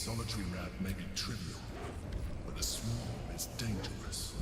solitary rat may be trivial, but a swarm is dangerous.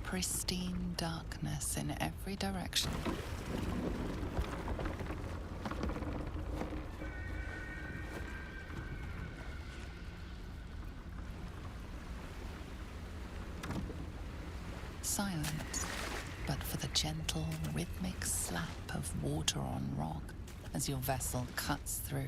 Pristine darkness in every direction. Silence, but for the gentle, rhythmic slap of water on rock as your vessel cuts through.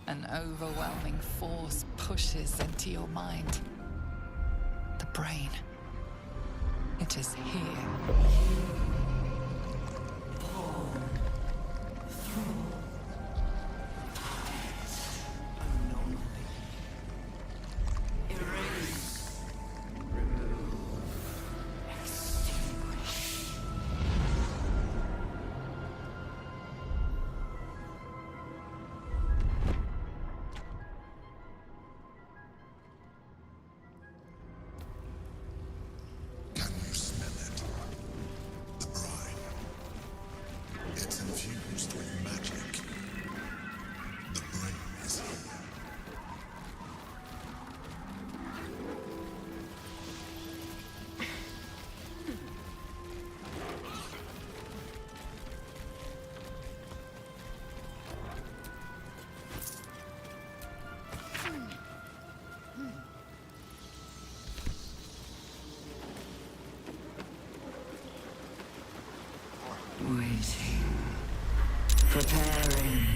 An overwhelming force pushes into your mind. The brain. It is here. Waiting, preparing,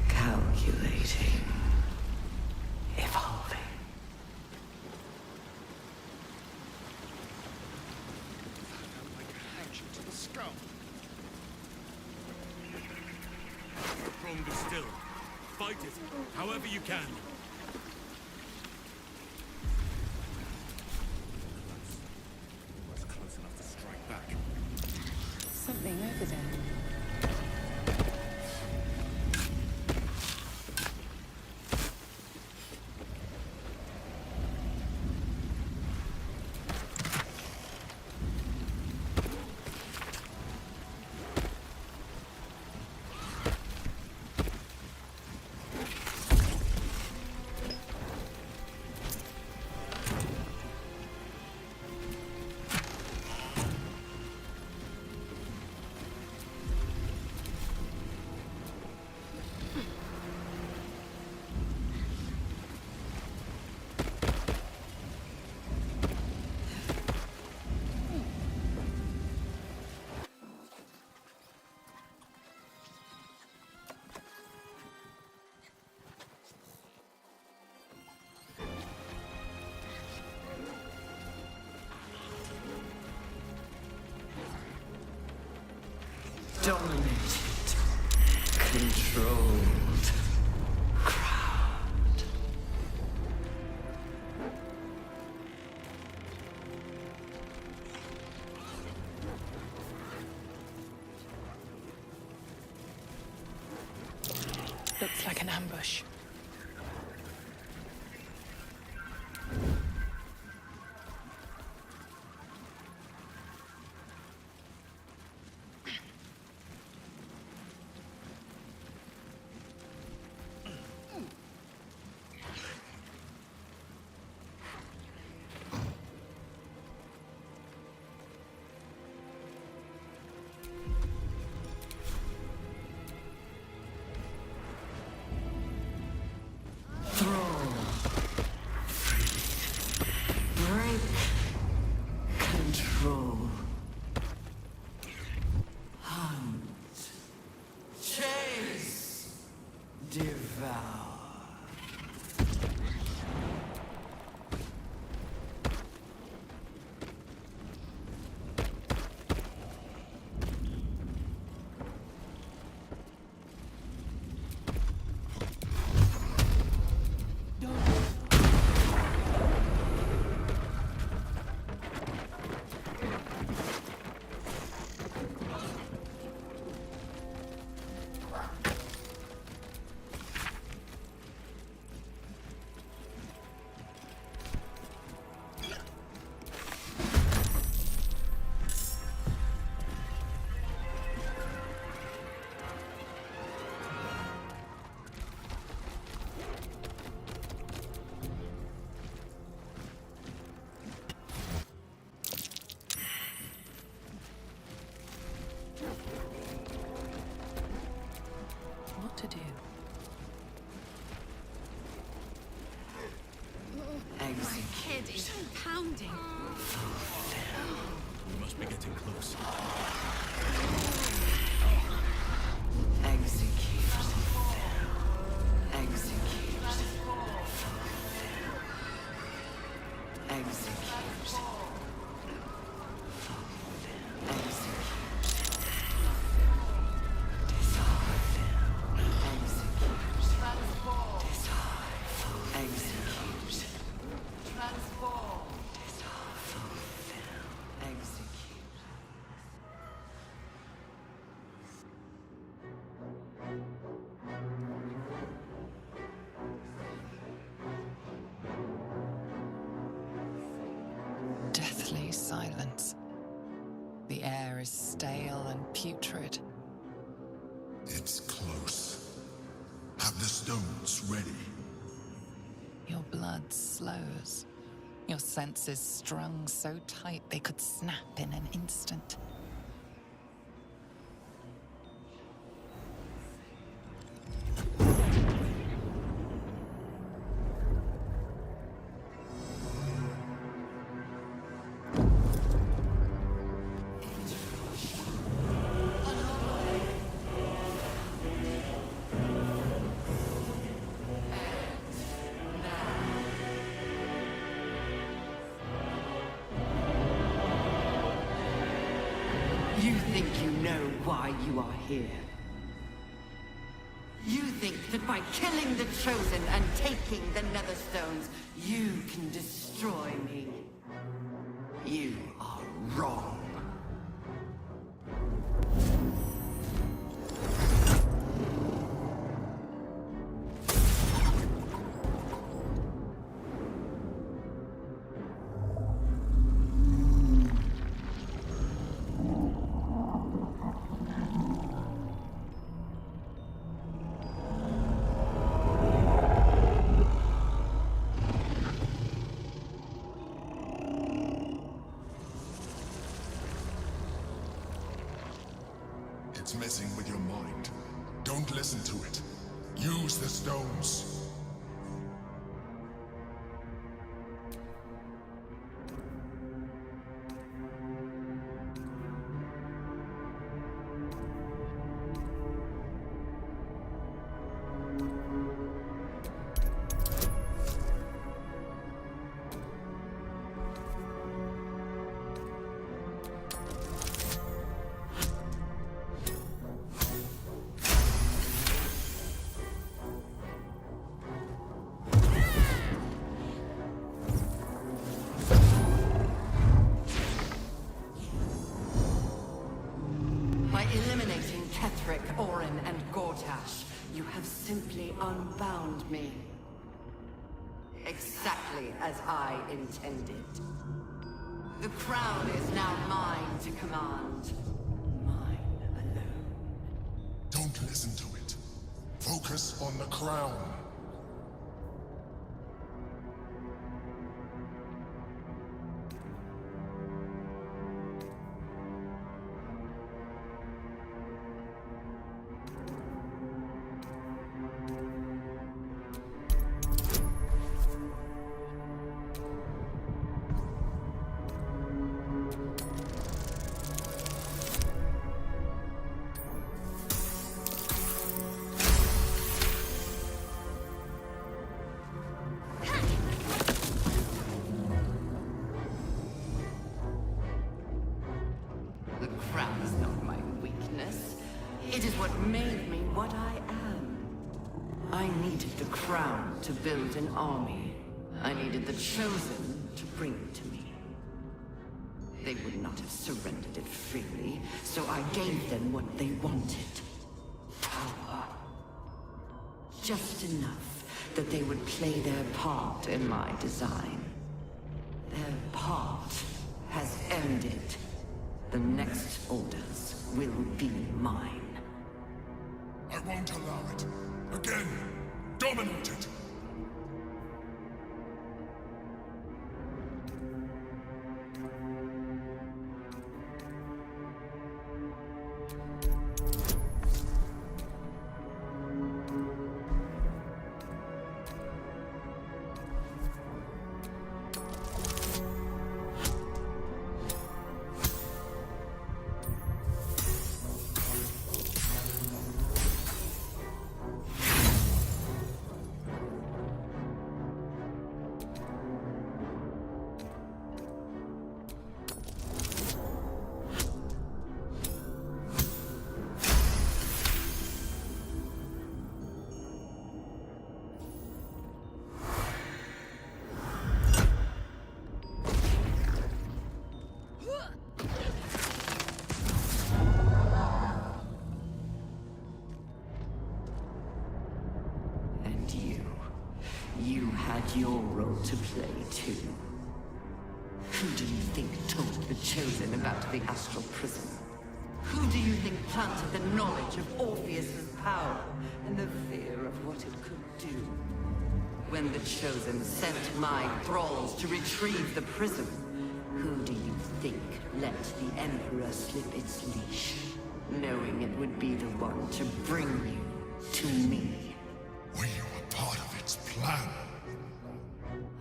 calculating, evolving. Like a hatchet to the skull. Wrong but still. Fight it, however you can. That's close enough to strike back. Something over there. Dominated, controlled, crowned. Looks like an ambush. Control. Hunt. Chase. Devour. What to do? Execute. Head is pounding. We must be getting close. Execute. Execute. Execute. Deathly silence. The air is stale and putrid. It's close. Have the stones ready. Your blood slows. Your senses strung so tight they could snap in an instant. You think you know why you are here? You think that by killing the Chosen and taking the Netherstones, you can destroy me? You are wrong. It's messing with your mind. Don't listen to it. Use the stones. By eliminating Ketheric, Orin, and Gortash, You have simply unbound me. Exactly as I intended. The crown is now mine to command. Mine alone. Don't listen to it. Focus on the crown. The crown is not my weakness. It is what made me what I am. I needed the crown to build an army. I needed the Chosen to bring it to me. They would not have surrendered it freely, so I gave them what they wanted. Power. Just enough that they would play their part in my design. Their part has ended. The next orders will be mine. I won't allow it. Again, dominate it. You had your role to play, too. Who do you think told the Chosen about the Astral Prison? Who do you think planted the knowledge of Orpheus's power and the fear of what it could do? When the Chosen sent my thralls to retrieve the prism, who do you think let the Emperor slip its leash, knowing it would be the one to bring you to me? Were you a part of its plan?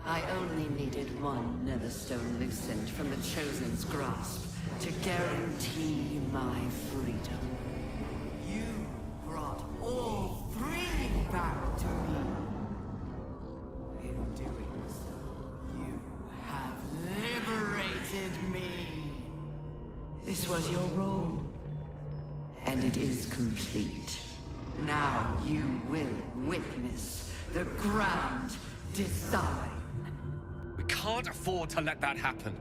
I only needed one Netherstone loosened from the Chosen's grasp to guarantee my freedom. You brought all three back to me. In doing so, you have liberated me. This was your role, and it is complete. Now you will witness the grand design. We can't afford to let that happen.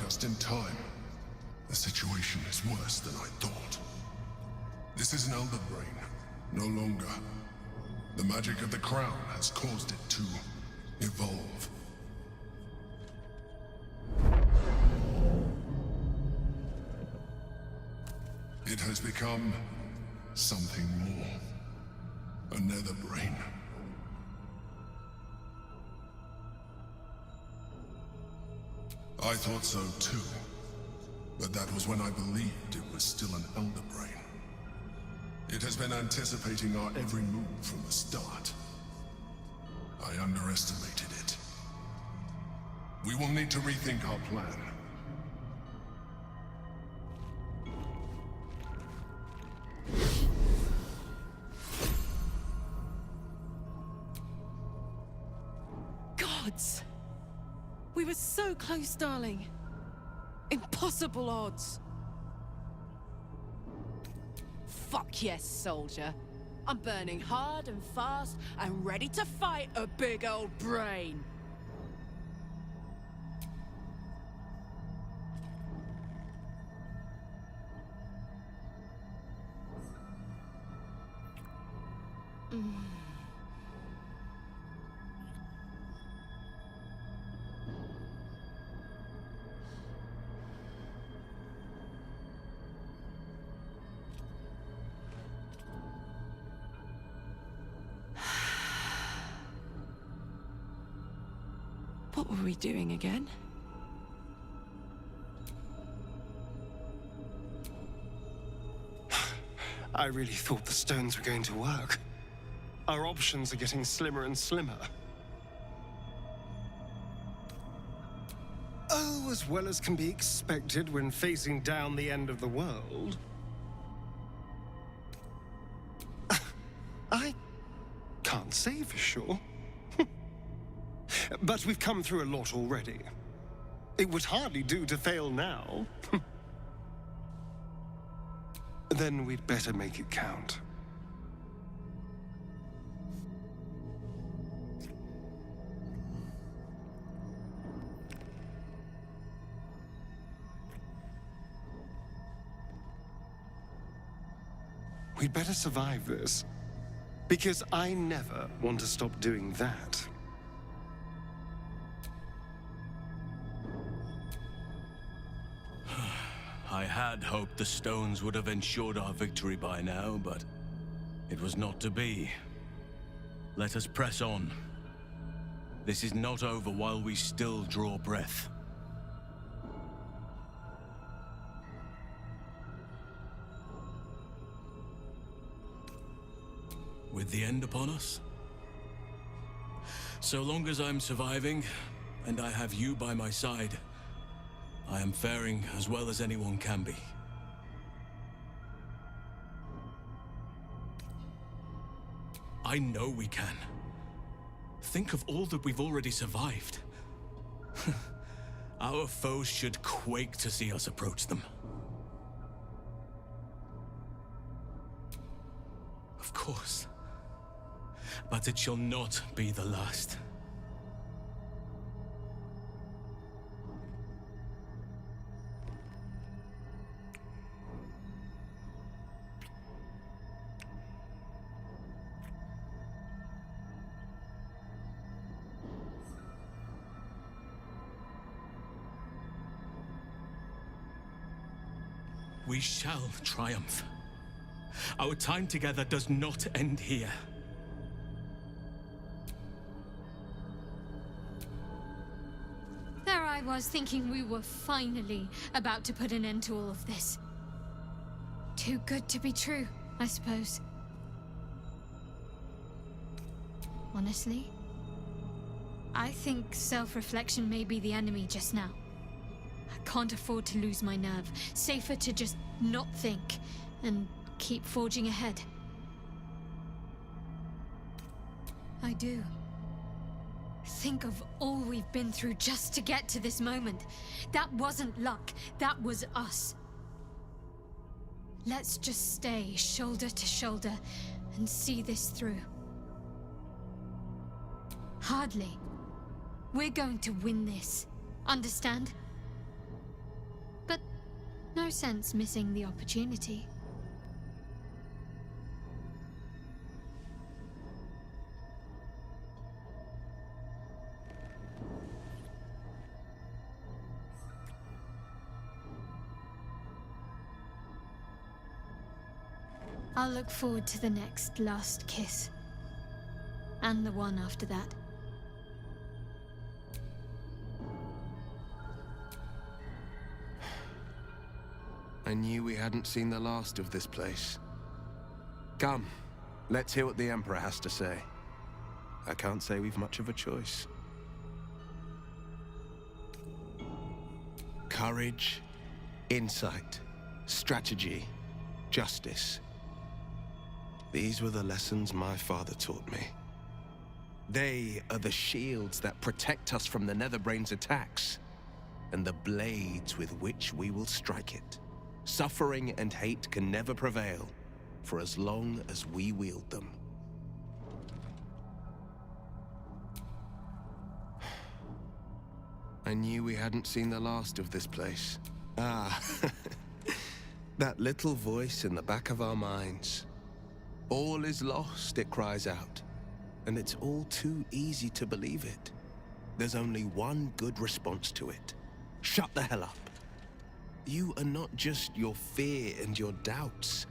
just in time. The situation is worse than I thought. This is an Elder Brain, no longer. The magic of the crown has caused it to evolve. It has become something more. A nether brain. I thought so too, but that was when I believed it was still an Elder Brain. It has been anticipating our every move from the start. I underestimated it. We will need to rethink our plan. Gods! We were so close, darling. Impossible odds. Fuck yes, soldier. I'm burning hard and fast and ready to fight a big old brain. What were we doing again? I really thought the stones were going to work. Our options are getting slimmer and slimmer. Oh, as well as can be expected when facing down the end of the world. I can't say for sure. But we've come through a lot already. It would hardly do to fail now. Then we'd better make it count. We'd better survive this, because I never want to stop doing that. I had hoped the stones would have ensured our victory by now, but it was not to be. Let us press on. This is not over while we still draw breath. With the end upon us? So long as I'm surviving, and I have you by my side, I am faring as well as anyone can be. I know we can. Think of all that we've already survived. Our foes should quake to see us approach them. Of course. But it shall not be the last. We shall triumph. Our time together does not end here. There I was thinking we were finally about to put an end to all of this. Too good to be true, I suppose. Honestly, I think self-reflection may be the enemy just now. I can't afford to lose my nerve. Safer to just not think and keep forging ahead. I do. Think of all we've been through just to get to this moment. That wasn't luck, that was us. Let's just stay shoulder to shoulder and see this through. Hardly. We're going to win this. Understand? No sense missing the opportunity. I'll look forward to the next last kiss. And the one after that. I knew we hadn't seen the last of this place. Come, let's hear what the Emperor has to say. I can't say we've much of a choice. Courage, insight, strategy, justice. These were the lessons my father taught me. They are the shields that protect us from the Netherbrain's attacks, and the blades with which we will strike it. Suffering and hate can never prevail, for as long as we wield them. I knew we hadn't seen the last of this place. Ah, that little voice in the back of our minds. All is lost, it cries out. And it's all too easy to believe it. There's only one good response to it. Shut the hell up. You are not just your fear and your doubts.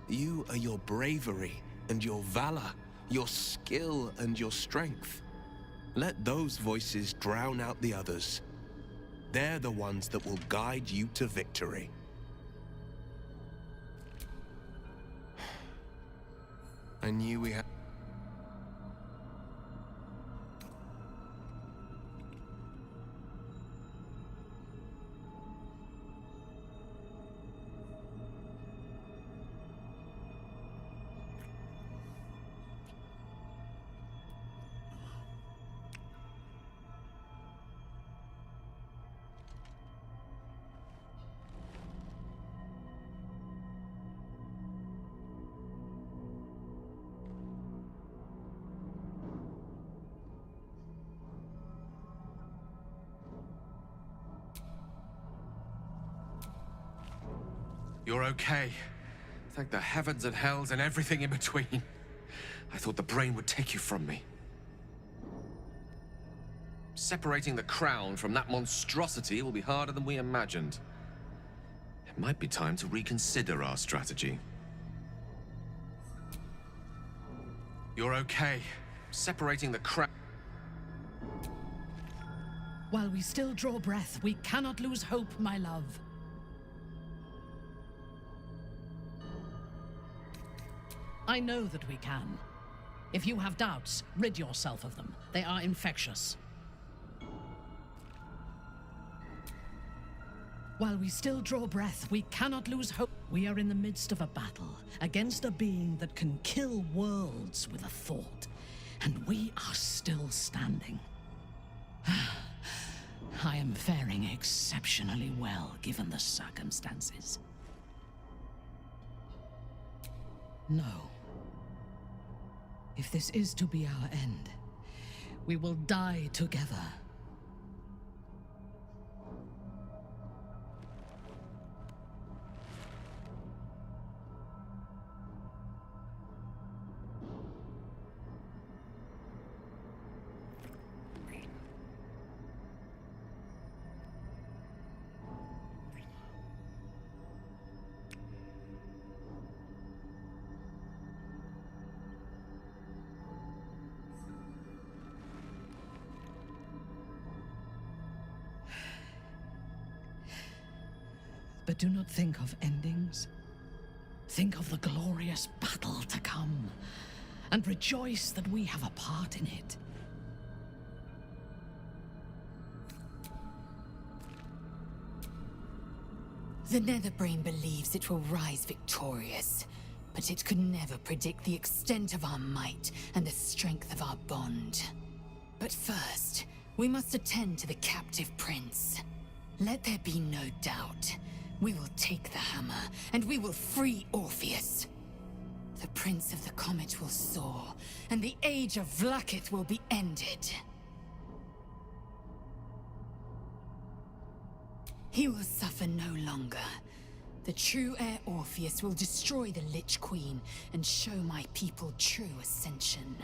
You are your bravery and your valor, your skill and your strength. Let those voices drown out the others. They're the ones that will guide you to victory. I knew we had... You're okay. Thank the heavens and hells and everything in between. I thought the brain would take you from me. Separating the crown from that monstrosity will be harder than we imagined. It might be time to reconsider our strategy. You're okay. Separating the crown... While we still draw breath, we cannot lose hope, my love. I know that we can. If you have doubts, rid yourself of them. They are infectious. While we still draw breath, we cannot lose hope. We are in the midst of a battle against a being that can kill worlds with a thought. And we are still standing. I am faring exceptionally well, given the circumstances. No. If this is to be our end, we will die together. But do not think of endings. Think of the glorious battle to come, and rejoice that we have a part in it. The Netherbrain believes it will rise victorious, but it could never predict the extent of our might and the strength of our bond. But first, we must attend to the captive prince. Let there be no doubt. We will take the hammer, and we will free Orpheus. The Prince of the Comet will soar, and the age of Vlaakith will be ended. He will suffer no longer, The true heir Orpheus will destroy the Lich Queen and show my people true ascension.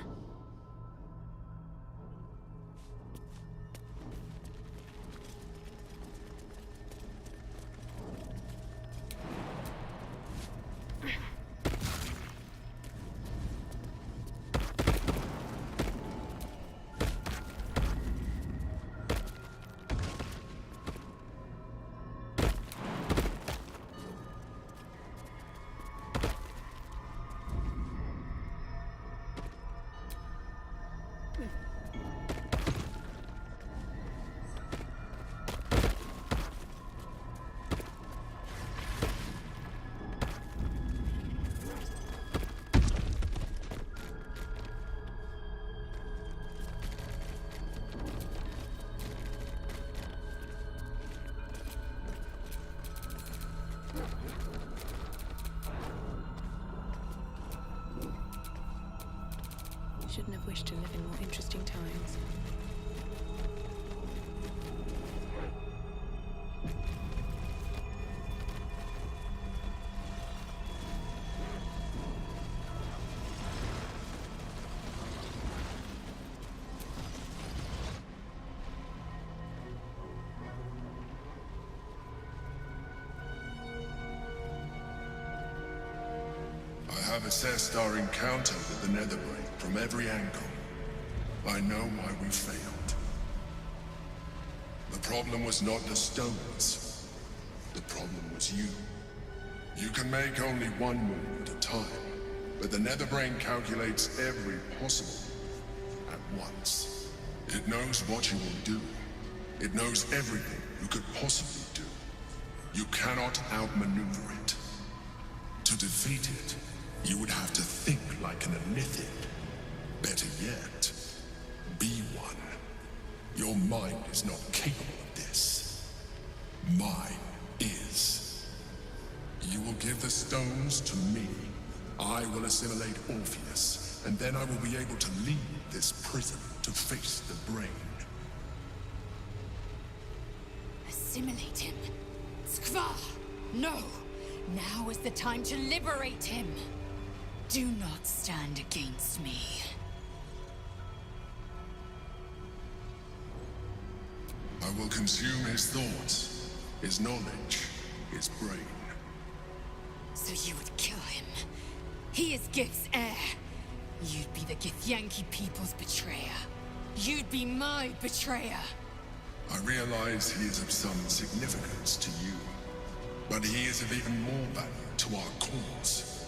Shouldn't have wished to live in more interesting times. I have assessed our encounter with the Netherbrain from every angle. I know why we failed. The problem was not the stones. The problem was you. You can make only one move at a time, but the Netherbrain calculates every possible move at once. It knows what you will do. It knows everything you could possibly do. You cannot outmaneuver it. To defeat it, you would have to think like an Elithid. Better yet, be one. Your mind is not capable of this. Mine is. You will give the stones to me. I will assimilate Orpheus, and then I will be able to leave this prison to face the brain. Assimilate him? Skva! No! Now is the time to liberate him! Do not stand against me. I will consume his thoughts, his knowledge, his brain. So you would kill him? He is Gith's heir. You'd be the Githyanki people's betrayer. You'd be my betrayer. I realize he is of some significance to you, but he is of even more value to our cause.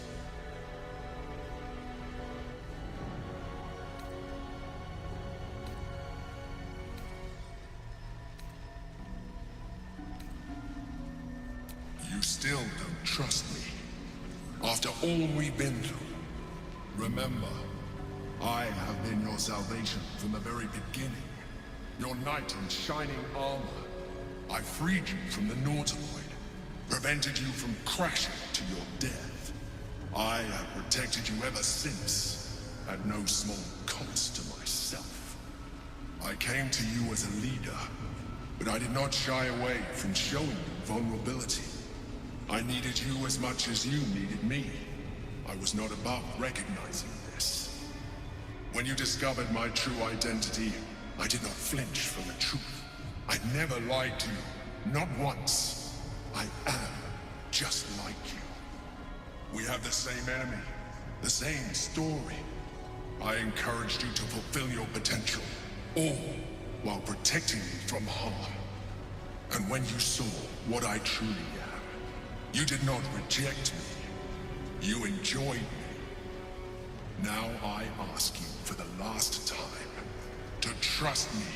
You still don't trust me, after all we've been through. Remember, I have been your salvation from the very beginning. Your knight in shining armor. I freed you from the Nautiloid, prevented you from crashing to your death. I have protected you ever since, at no small cost to myself. I came to you as a leader, but I did not shy away from showing you vulnerability. I needed you as much as you needed me. I was not above recognizing this. When you discovered my true identity, I did not flinch from the truth. I never lied to you, not once. I am just like you. We have the same enemy, the same story. I encouraged you to fulfill your potential, all while protecting you from harm. And when you saw what I truly am, you did not reject me. You enjoyed me. Now I ask you for the last time to trust me.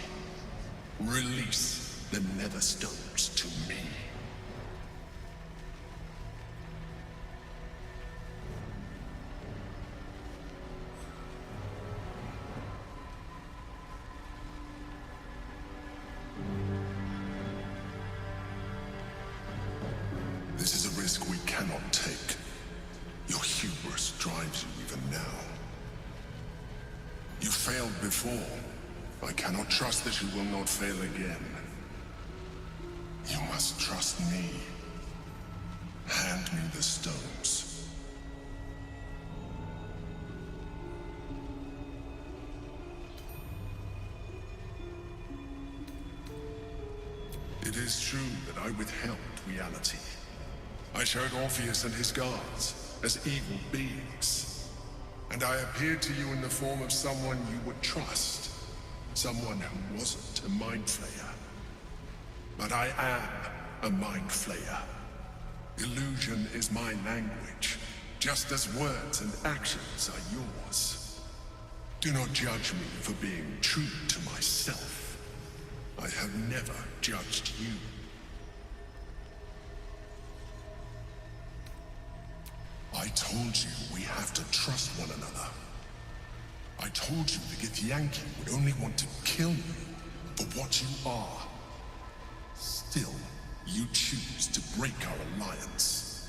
Release the Nether Stones to me. This is a risk we cannot take. Your hubris drives you even now. You failed before. I cannot trust that you will not fail again. You must trust me. Hand me the stones. It is true that I withheld reality. I showed Orpheus and his guards as evil beings. And I appeared to you in the form of someone you would trust. Someone who wasn't a mind flayer. But I am a mind flayer. Illusion is my language, just as words and actions are yours. Do not judge me for being true to myself. I have never judged you. I told you we have to trust one another. I told you the Githyanki would only want to kill you for what you are. Still, you choose to break our alliance.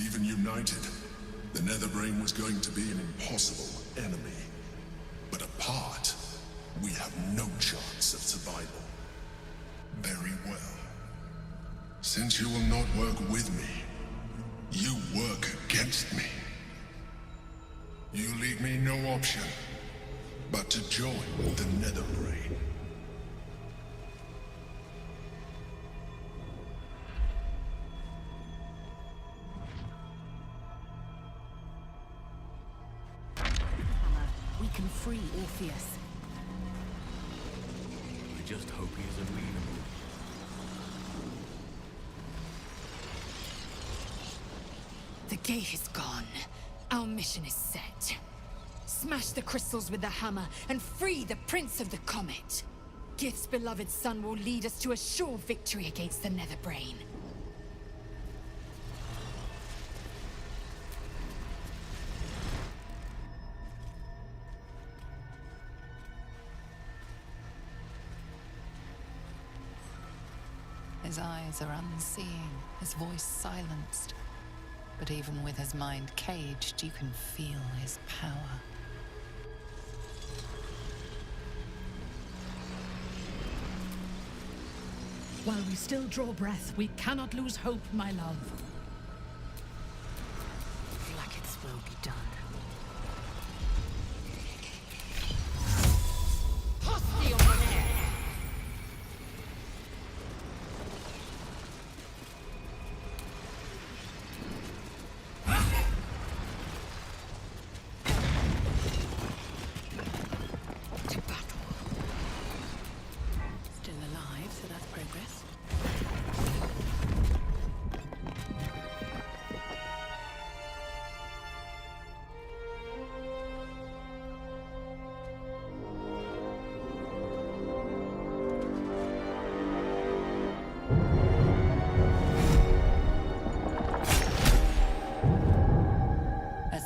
Even united, the Netherbrain was going to be an impossible enemy. But apart, we have no chance of survival. Very well. Since you will not work with me, you work against me. You leave me no option but to join the Netherbrain. We can free Orpheus. I just hope he is amenable. The gate is gone. Our mission is set. Smash the crystals with the hammer and free the Prince of the Comet. Gith's beloved son will lead us to a sure victory against the Netherbrain. His eyes are unseeing, his voice silenced. But even with his mind caged, you can feel his power. While we still draw breath, we cannot lose hope, my love. Flackets will be done.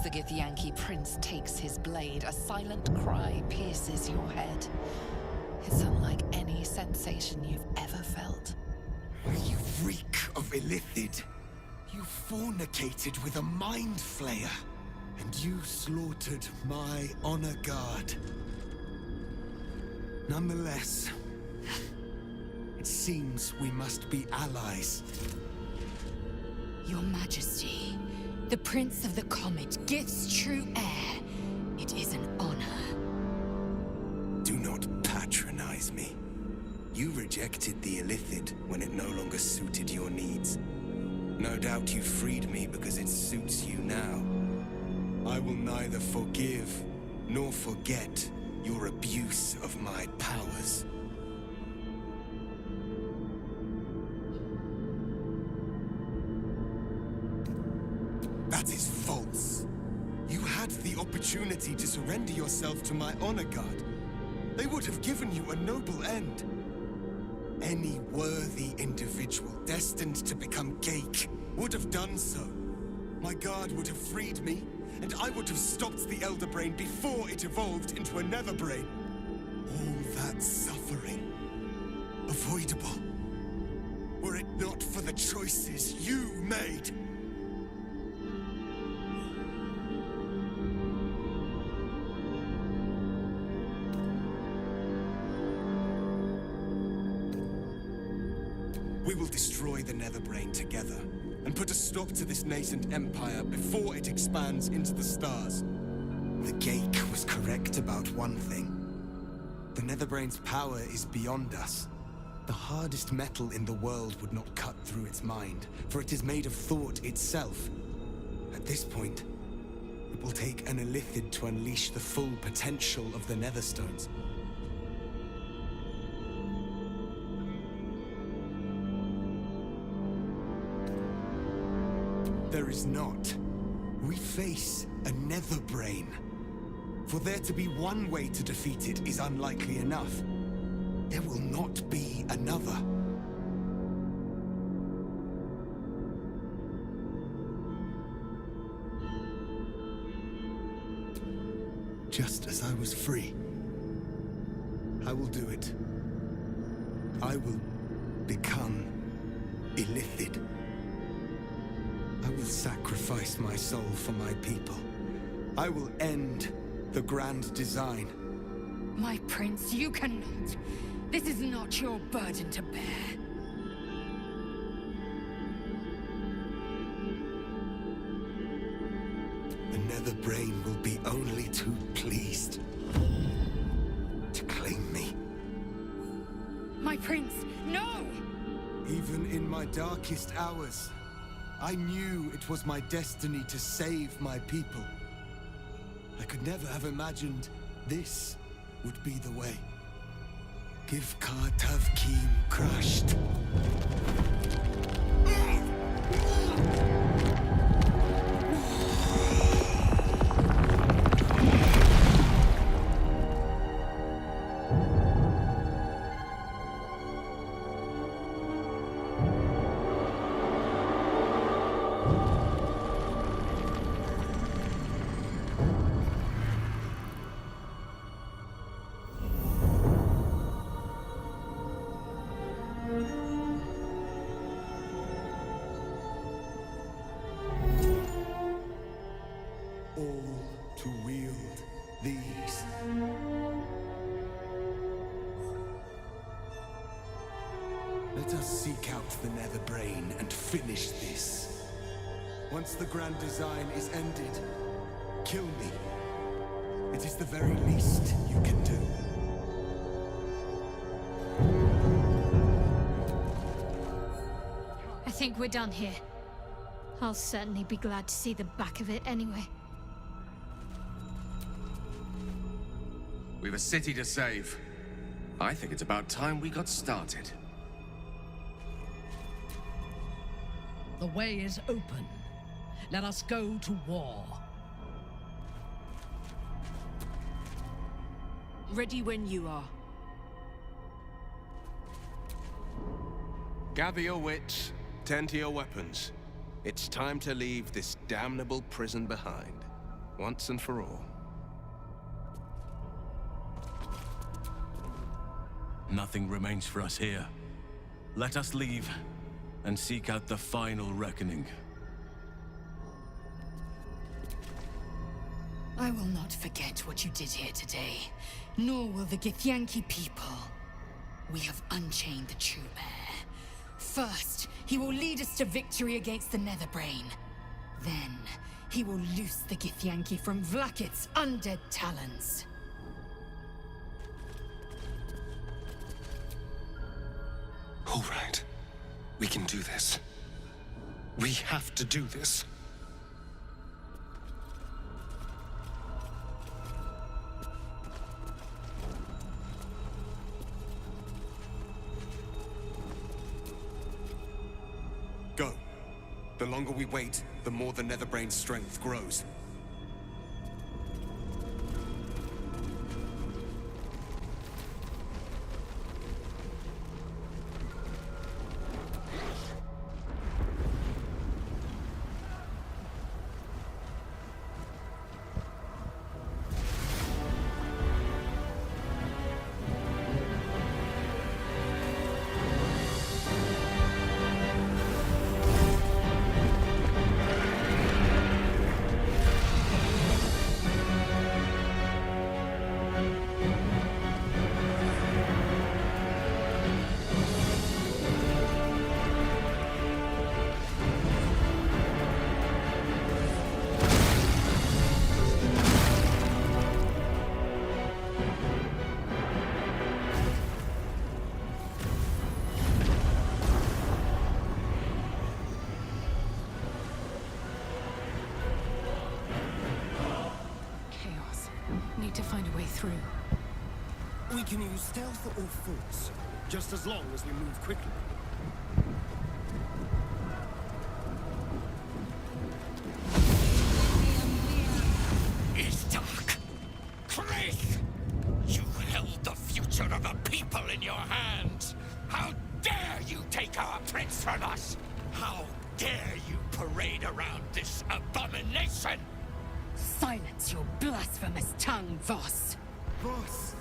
The Githyanki prince takes his blade, a silent cry pierces your head. It's unlike any sensation you've ever felt. You reek of Illithid. You fornicated with a mind flayer. And you slaughtered my honor guard. Nonetheless, it seems we must be allies. Your Majesty, the Prince of the Comet, Gith's true heir. It is an honor. Do not patronize me. You rejected the Illithid when it no longer suited your needs. No doubt you freed me because it suits you now. I will neither forgive nor forget your abuse of my powers. That is false. You had the opportunity to surrender yourself to my honor guard. They would have given you a noble end. Any worthy individual destined to become Geik would have done so. My guard would have freed me, and I would have stopped the Elder Brain before it evolved into a Nether Brain. All that suffering, avoidable, were it not for the choices you made. We will destroy the Netherbrain together. and put a stop to this nascent empire before it expands into the stars. The Geik was correct about one thing. The Netherbrain's power is beyond us. The hardest metal in the world would not cut through its mind, for it is made of thought itself. At this point, it will take an Illithid to unleash the full potential of the Netherstones. There is not. We face a Netherbrain. For there to be one way to defeat it is unlikely enough. There will not be another. Just as I was free, I will do it. I will become Illithid. I will sacrifice my soul for my people. I will end the grand design. My prince, you cannot. This is not your burden to bear. The Netherbrain will be only too pleased to claim me. My prince, no! Even in my darkest hours, I knew it was my destiny to save my people. I could never have imagined this would be the way. Give Kartavkim crushed. Let us seek out the Netherbrain and finish this. Once the grand design is ended, kill me. It is the very least you can do. I think we're done here. I'll certainly be glad to see the back of it anyway. We've a city to save. I think it's about time we got started. The way is open. Let us go to war. Ready when you are. Gather your wits, tend to your weapons. It's time to leave this damnable prison behind, once and for all. Nothing remains for us here. Let us leave and seek out the final reckoning. I will not forget what you did here today, nor will the Githyanki people. We have unchained the true heir. First, he will lead us to victory against the Netherbrain. Then, he will loose the Githyanki from Vlakit's undead talons. All right. We can do this. We have to do this. Go. The longer we wait, the more the Netherbrain's strength grows. Need to find a way through. We can use stealth or force, just as long as we move quickly. It's dark. Chris! You held the future of the people in your hands! How dare you take our prince from us! How dare you parade around this abomination! Silence your blasphemous tongue, Voss! Voss!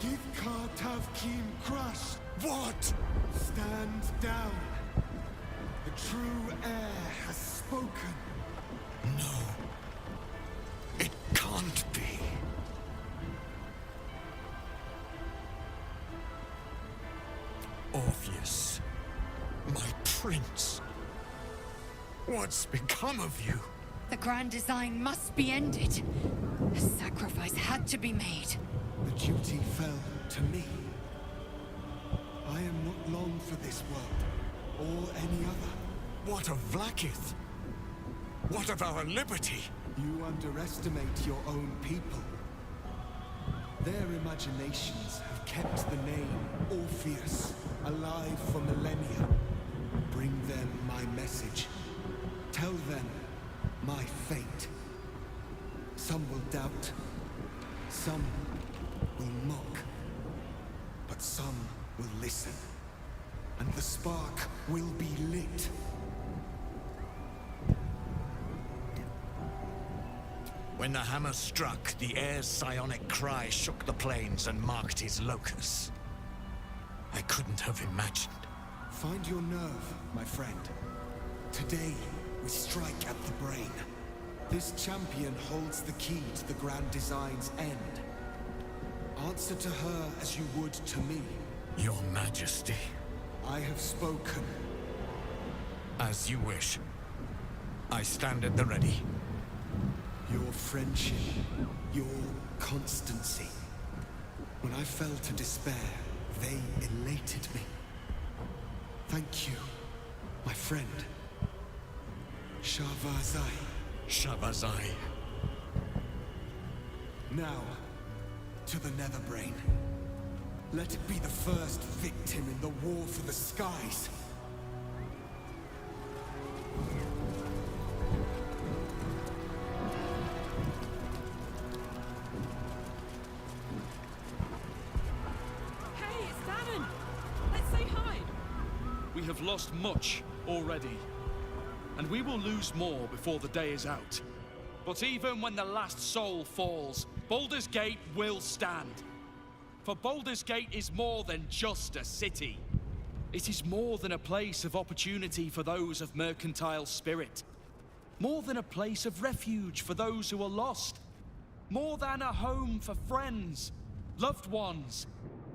Give PredatorAvP crush! What? Stand down! The true heir has spoken! No. It can't be. Orpheus, my prince. What's become of you? The grand design must be ended. A sacrifice had to be made. The duty fell to me. I am not long for this world, or any other. What of Vlaakith? What of our liberty? You underestimate your own people. Their imaginations have kept the name Orpheus alive for millennia. Bring them my message. Tell them my fate. Some will doubt. Some will mock. But some will listen. And the spark will be lit. When the hammer struck, the heir's psionic cry shook the plains and marked his locus. I couldn't have imagined. Find your nerve, my friend. Today, we strike at the brain. This champion holds the key to the Grand Design's end. Answer to her as you would to me. Your Majesty. I have spoken. As you wish. I stand at the ready. Your friendship, your constancy. When I fell to despair, they elated me. Thank you, my friend. Shavazai. Shavazai. Now, to the Netherbrain. Let it be the first victim in the war for the skies. Hey, it's Dannon! Let's say hi! We have lost much already, and we will lose more before the day is out. But even when the last soul falls, Baldur's Gate will stand. For Baldur's Gate is more than just a city. It is more than a place of opportunity for those of mercantile spirit. More than a place of refuge for those who are lost. More than a home for friends, loved ones,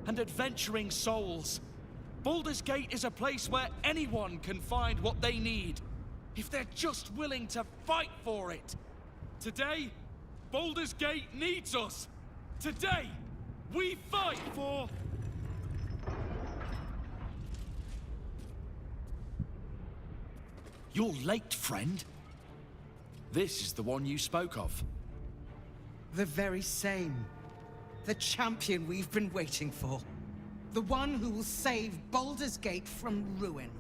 and adventuring souls. Baldur's Gate is a place where anyone can find what they need, if they're just willing to fight for it. Today, Baldur's Gate needs us. Today, we fight for... You're late, friend. This is the one you spoke of. The very same. The champion we've been waiting for. The one who will save Baldur's Gate from ruin.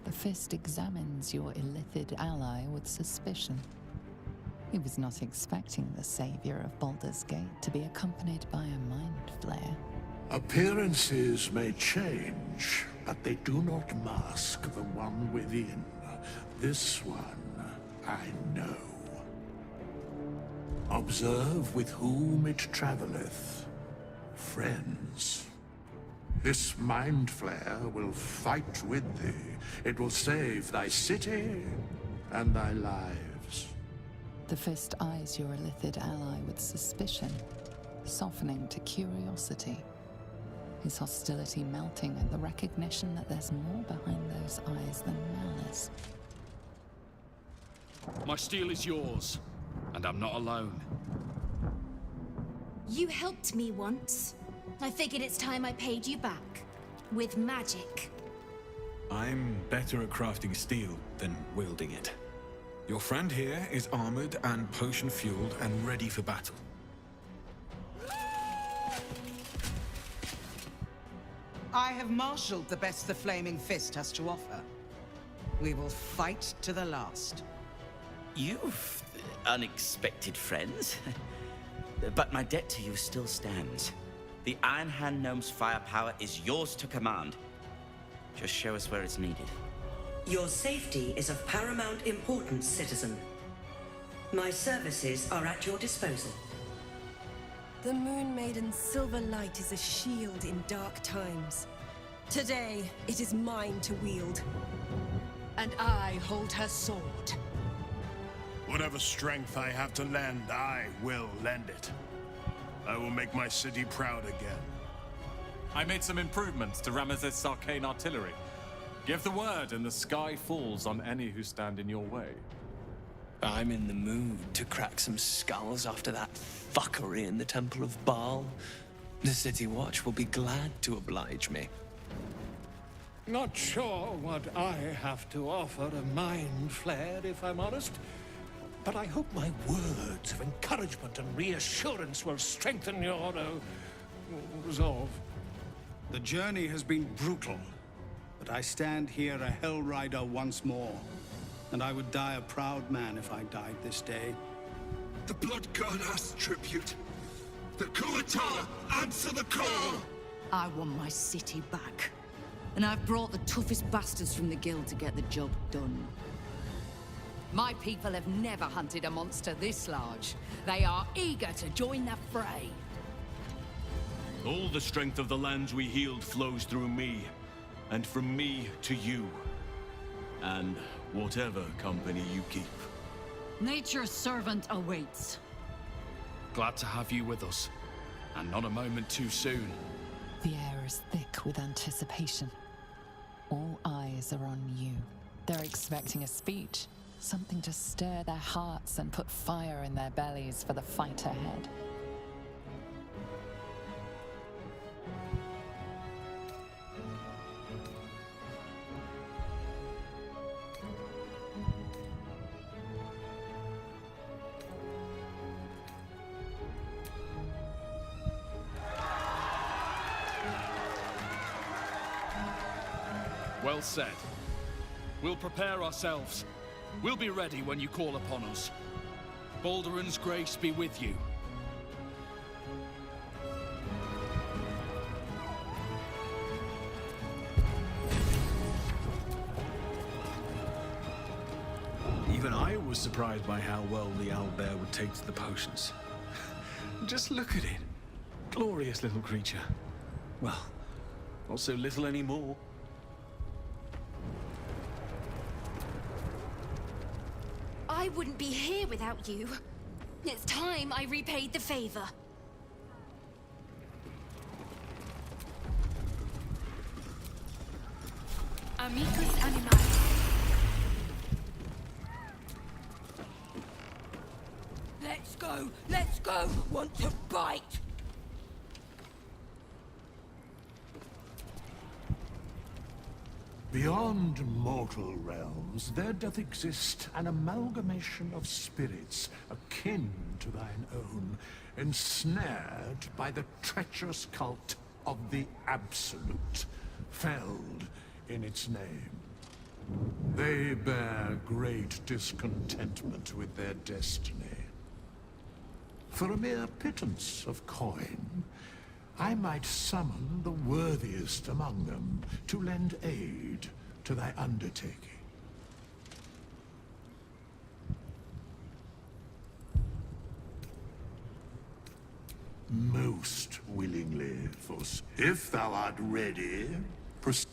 The Fist examines your illithid ally with suspicion. He was not expecting the savior of Baldur's Gate to be accompanied by a mind flayer. Appearances may change, but they do not mask the one within. This one, I know. Observe with whom it traveleth. Friends. This mind flayer will fight with thee. It will save thy city and thy lives. The Fist eyes your illithid ally with suspicion, softening to curiosity. His hostility melting at the recognition that there's more behind those eyes than malice. My steel is yours, and I'm not alone. You helped me once. I figured it's time I paid you back. With magic. I'm better at crafting steel than wielding it. Your friend here is armored and potion-fueled and ready for battle. I have marshaled the best the Flaming Fist has to offer. We will fight to the last. You've unexpected friends. But my debt to you still stands. The Iron Hand Gnome's firepower is yours to command. Just show us where it's needed. Your safety is of paramount importance, citizen. My services are at your disposal. The Moon Maiden's silver light is a shield in dark times. Today, it is mine to wield. And I hold her sword. Whatever strength I have to lend, I will lend it. I will make my city proud again. I made some improvements to Ramesses' arcane artillery. Give the word and the sky falls on any who stand in your way. I'm in the mood to crack some skulls after that fuckery in the Temple of Baal. The City Watch will be glad to oblige me. Not sure what I have to offer a mind flare, if I'm honest. But I hope my words of encouragement and reassurance will strengthen your resolve. The journey has been brutal, but I stand here a Hell Rider once more. And I would die a proud man if I died this day. The Blood God asks tribute. The Kuatar answer the call! I want my city back. And I've brought the toughest bastards from the guild to get the job done. My people have never hunted a monster this large. They are eager to join the fray. All the strength of the lands we healed flows through me, and from me to you. And whatever company you keep. Nature's servant awaits. Glad to have you with us, and not a moment too soon. The air is thick with anticipation. All eyes are on you. They're expecting a speech, something to stir their hearts and put fire in their bellies for the fight ahead. Well said. We'll prepare ourselves. We'll be ready when you call upon us. Balduran's grace be with you. Even I was surprised by how well the owlbear would take to the potions. Just look at it. Glorious little creature. Well, not so little anymore. I wouldn't be here without you. It's time I repaid the favor. Amicus animalis. Let's go! Want to bite? Beyond mortal realms, there doth exist an amalgamation of spirits akin to thine own, ensnared by the treacherous cult of the Absolute, felled in its name. They bear great discontentment with their destiny. For a mere pittance of coin, I might summon the worthiest among them to lend aid to thy undertaking. Most willingly, Fuss. If thou art ready, proceed.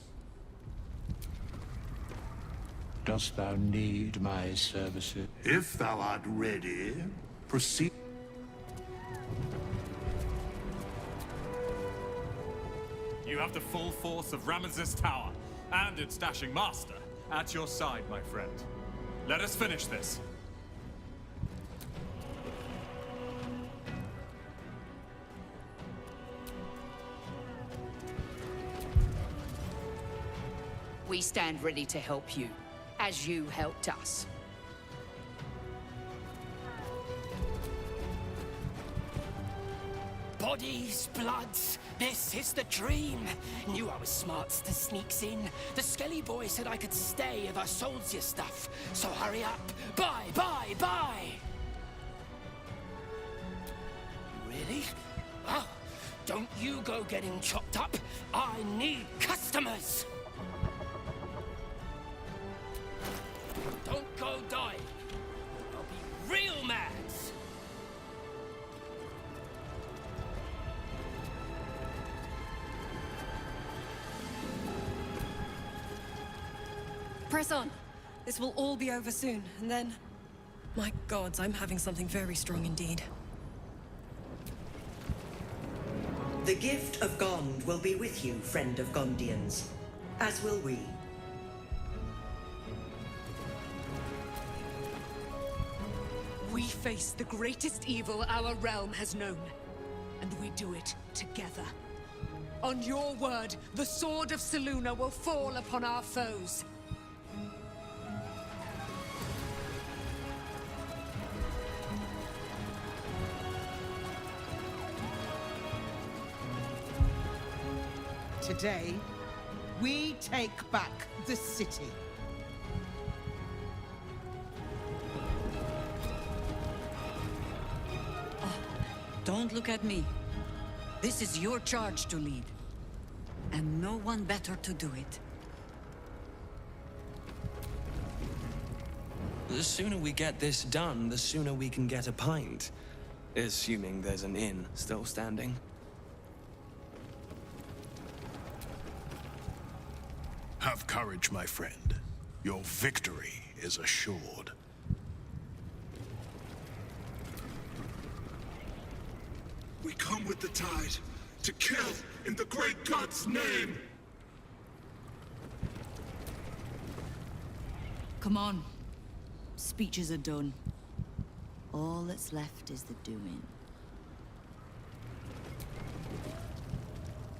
Dost thou need my services? If thou art ready, proceed. You have the full force of Ramesses Tower, and its dashing master, at your side, my friend. Let us finish this. We stand ready to help you, as you helped us. Bodies, bloods, this is the dream. Knew I was smart to sneaks in. The Skelly boy said I could stay if I sold your stuff. So hurry up. Buy, buy, buy! Really? Oh, don't you go getting chopped up. I need customers! Don't go dying. I'll be real mad. Press on. This will all be over soon, and then... My gods, I'm having something very strong indeed. The gift of Gond will be with you, friend of Gondians. As will we. We face the greatest evil our realm has known, and we do it together. On your word, the sword of Selûne will fall upon our foes. Today, we take back the city. Don't look at me. This is your charge to lead. And no one better to do it. The sooner we get this done, the sooner we can get a pint. Assuming there's an inn still standing. Have courage, my friend. Your victory is assured. We come with the tide, to kill in the great god's name! Come on. Speeches are done. All that's left is the doing.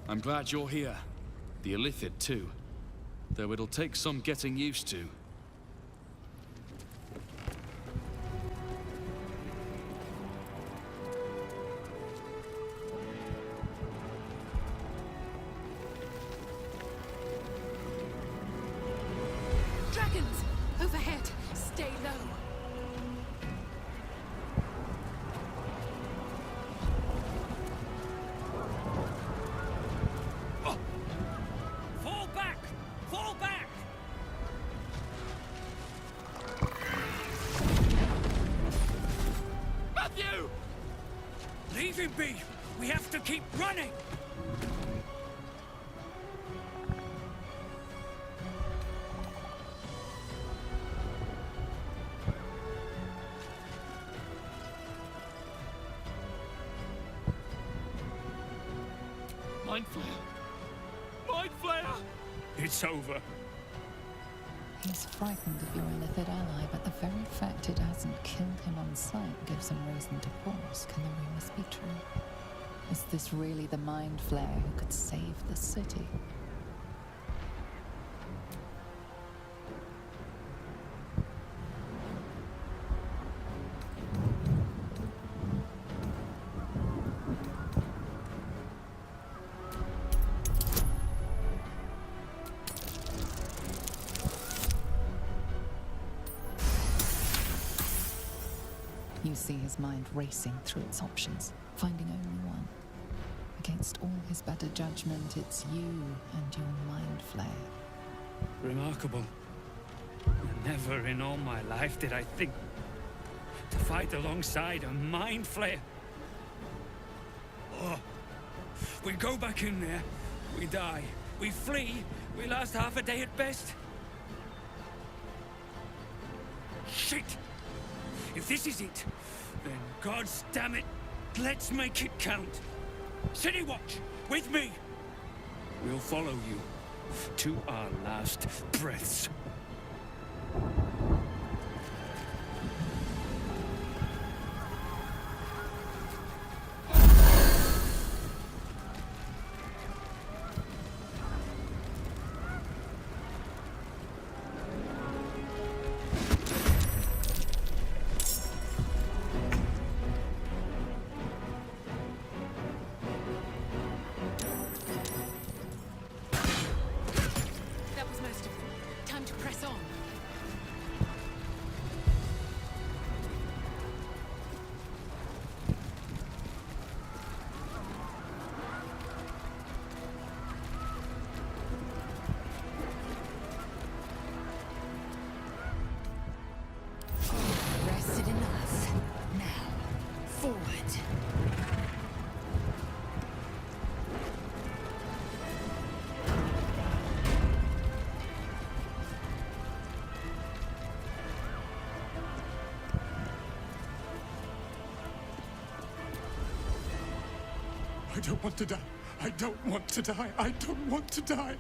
I'm glad you're here. The Illithid, too. Though it'll take some getting used to. Dragons! Overhead! Stay low! Fall back! Fall back! Matthew! Leave him be! We have to keep running! Mind Flayer! Mind Flayer! It's over. He's frightened of your Illithid ally, but the very fact it hasn't killed him on sight gives him reason to pause. Can the rumors be true? Is this really the Mind Flayer who could save the city? You see his mind racing through its options, finding only one. Against all his better judgment, it's you and your Mind Flayer. Remarkable. Never in all my life did I think to fight alongside a Mind Flayer. Oh. We go back in there, we die. We flee, we last half a day at best. Shit! If this is it, then gods damn it, let's make it count. City Watch, with me! We'll follow you to our last breaths. I don't want to die. I don't want to die. I don't want to die.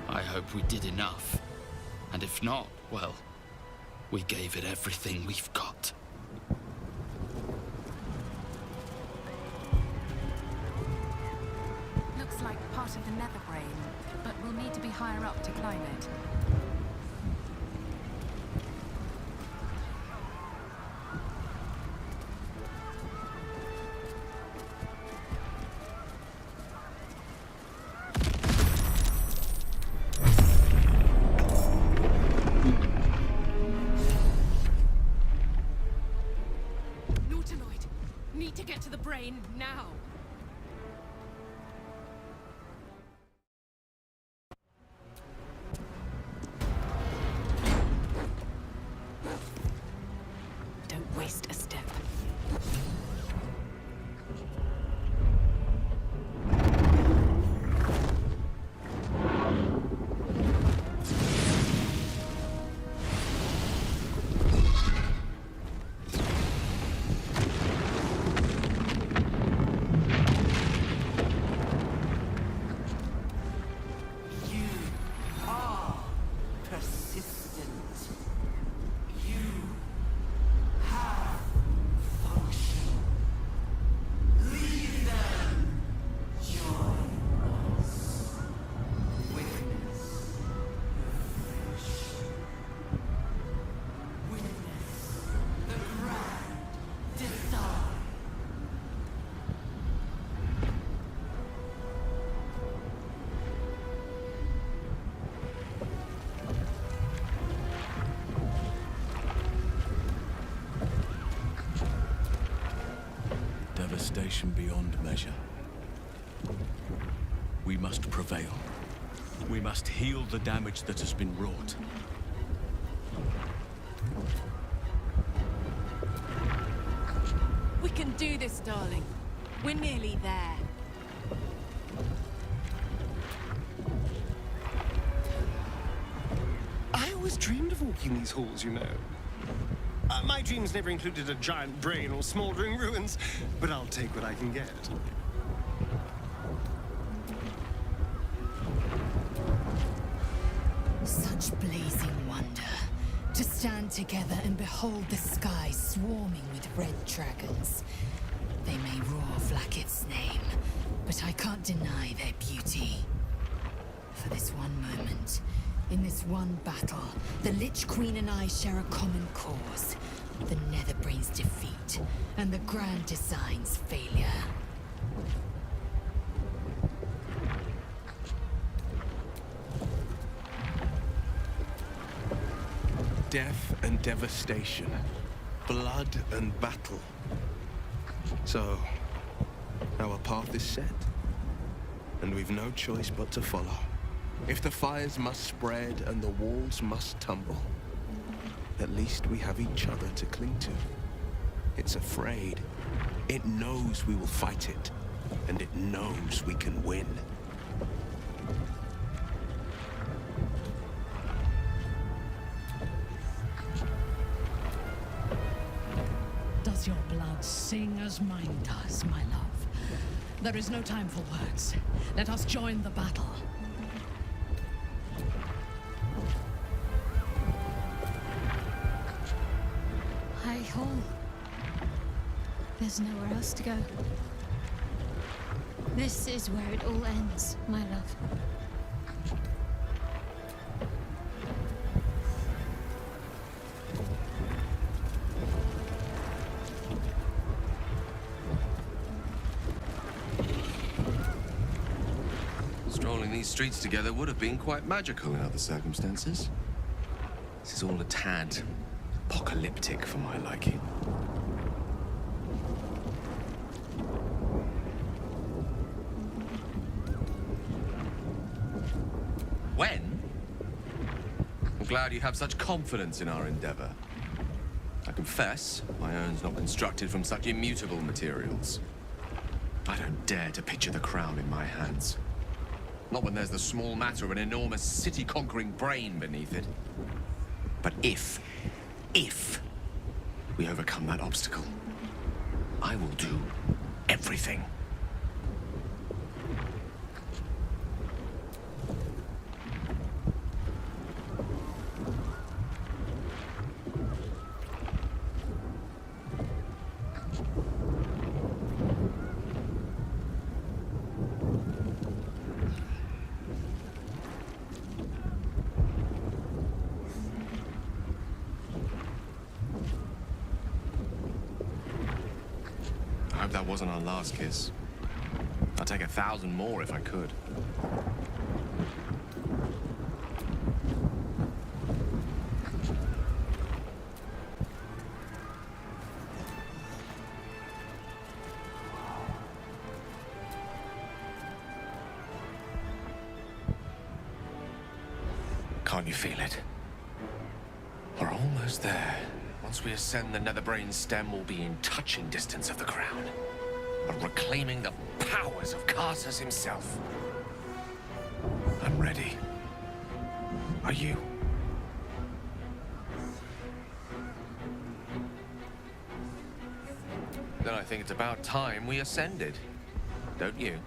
I hope we did enough. And if not, well, we gave it everything we've got. Looks like part of the nether brain, but we'll need to be higher up to climb it. Need to get to the brain now. Don't waste a step. Devastation beyond measure. We must prevail. We must heal the damage that has been wrought. We can do this, darling. We're nearly there. I always dreamed of walking these halls, you know. My dreams never included a giant brain or smoldering ruins, but I'll take what I can get. Such blazing wonder. To stand together and behold the sky swarming with red dragons. They may roar Vlaakith's name, but I can't deny their beauty. For this one moment, in this one battle, the Lich Queen and I share a common cause. The Netherbrain's defeat, and the Grand Design's failure. Death and devastation. Blood and battle. So, our path is set. And we've no choice but to follow. If the fires must spread and the walls must tumble, at least we have each other to cling to. It's afraid. It knows we will fight it, and it knows we can win. Does your blood sing as mine does, my love? There is no time for words. Let us join the battle. Hall. There's nowhere else to go. This is where it all ends, my love. Strolling these streets together would have been quite magical in other circumstances. This is all a tad apocalyptic for my liking. When? I'm glad you have such confidence in our endeavor. I confess, my own's not constructed from such immutable materials. I don't dare to picture the crown in my hands. Not when there's the small matter of an enormous city-conquering brain beneath it. But if we overcome that obstacle, I will do everything. I hope that wasn't our last kiss. I'd take 1,000 more if I could. Can't you feel it? We're almost there. Once we ascend, the Netherbrain stem will be in touching distance of the crown, but reclaiming the powers of Karsus himself. I'm ready. Are you? Then I think it's about time we ascended, don't you?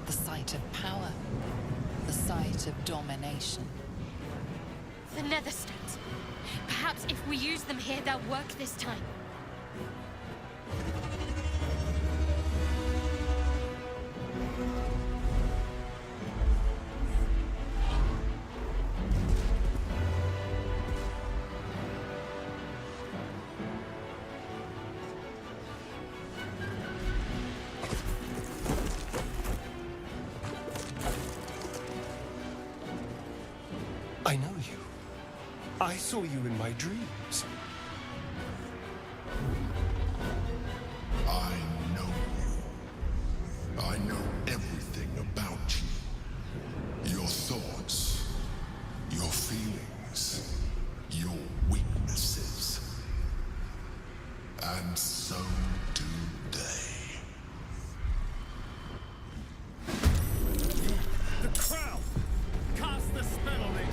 The site of power. The site of domination. The Netherstones. Perhaps if we use them here, they'll work this time. I know you. I saw you in my dreams. I know you. I know everything about you. Your thoughts, your feelings, your weaknesses. And so do they. The crown! Cast the spell on it!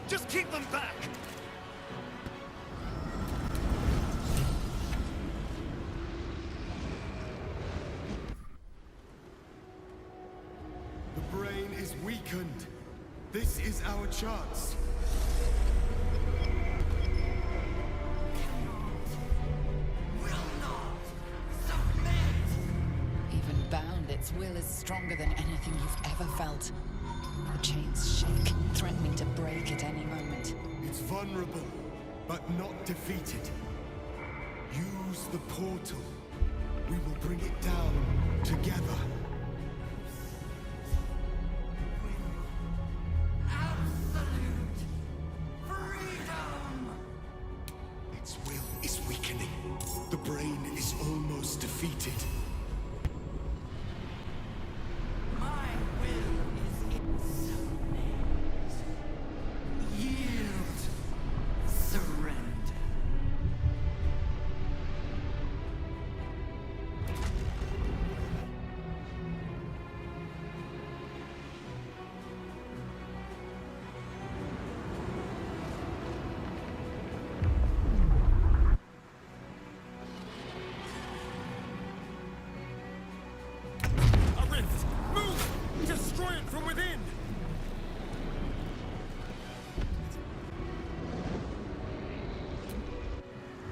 Just keep them back! The brain is weakened. This is our chance. Even bound, its will is stronger than anything you've ever felt. The chains shake, threatening to break at any moment. It's vulnerable, but not defeated. Use the portal. We will bring it down together. Absolute freedom! Its will is weakening. The brain is almost defeated. My will is insubordinate. Yield. Surrender. A rift! Move! Destroy it from within!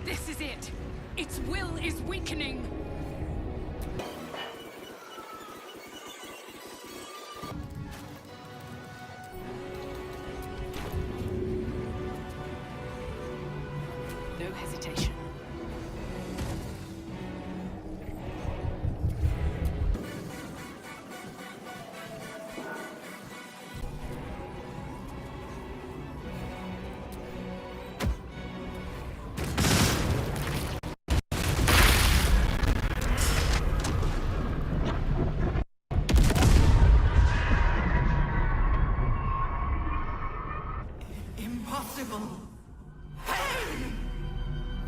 This is it! Its will is weakening! No hesitation. Impossible. Pain.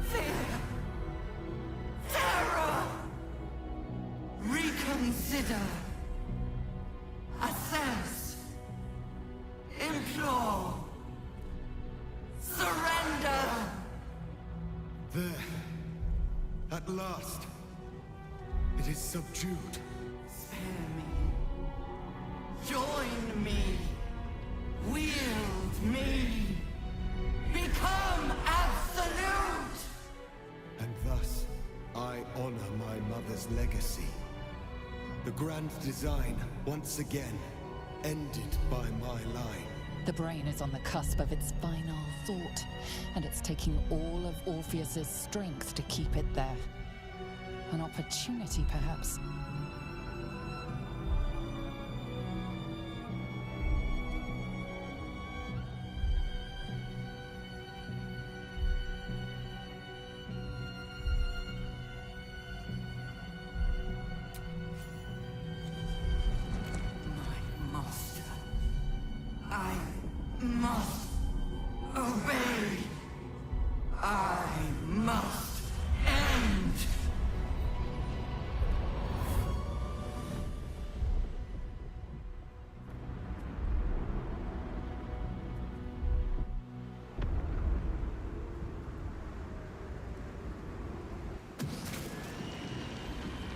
Fear. Terror. Reconsider. Assess. Implore. Surrender. There. At last. It is subdued. Spare me. Join me. Wield me. Become absolute. And thus, I honor my mother's legacy. The grand design, once again, ended by my line. The brain is on the cusp of its final thought, and it's taking all of Orpheus's strength to keep it there. An opportunity, perhaps. Master, I must obey. I must end.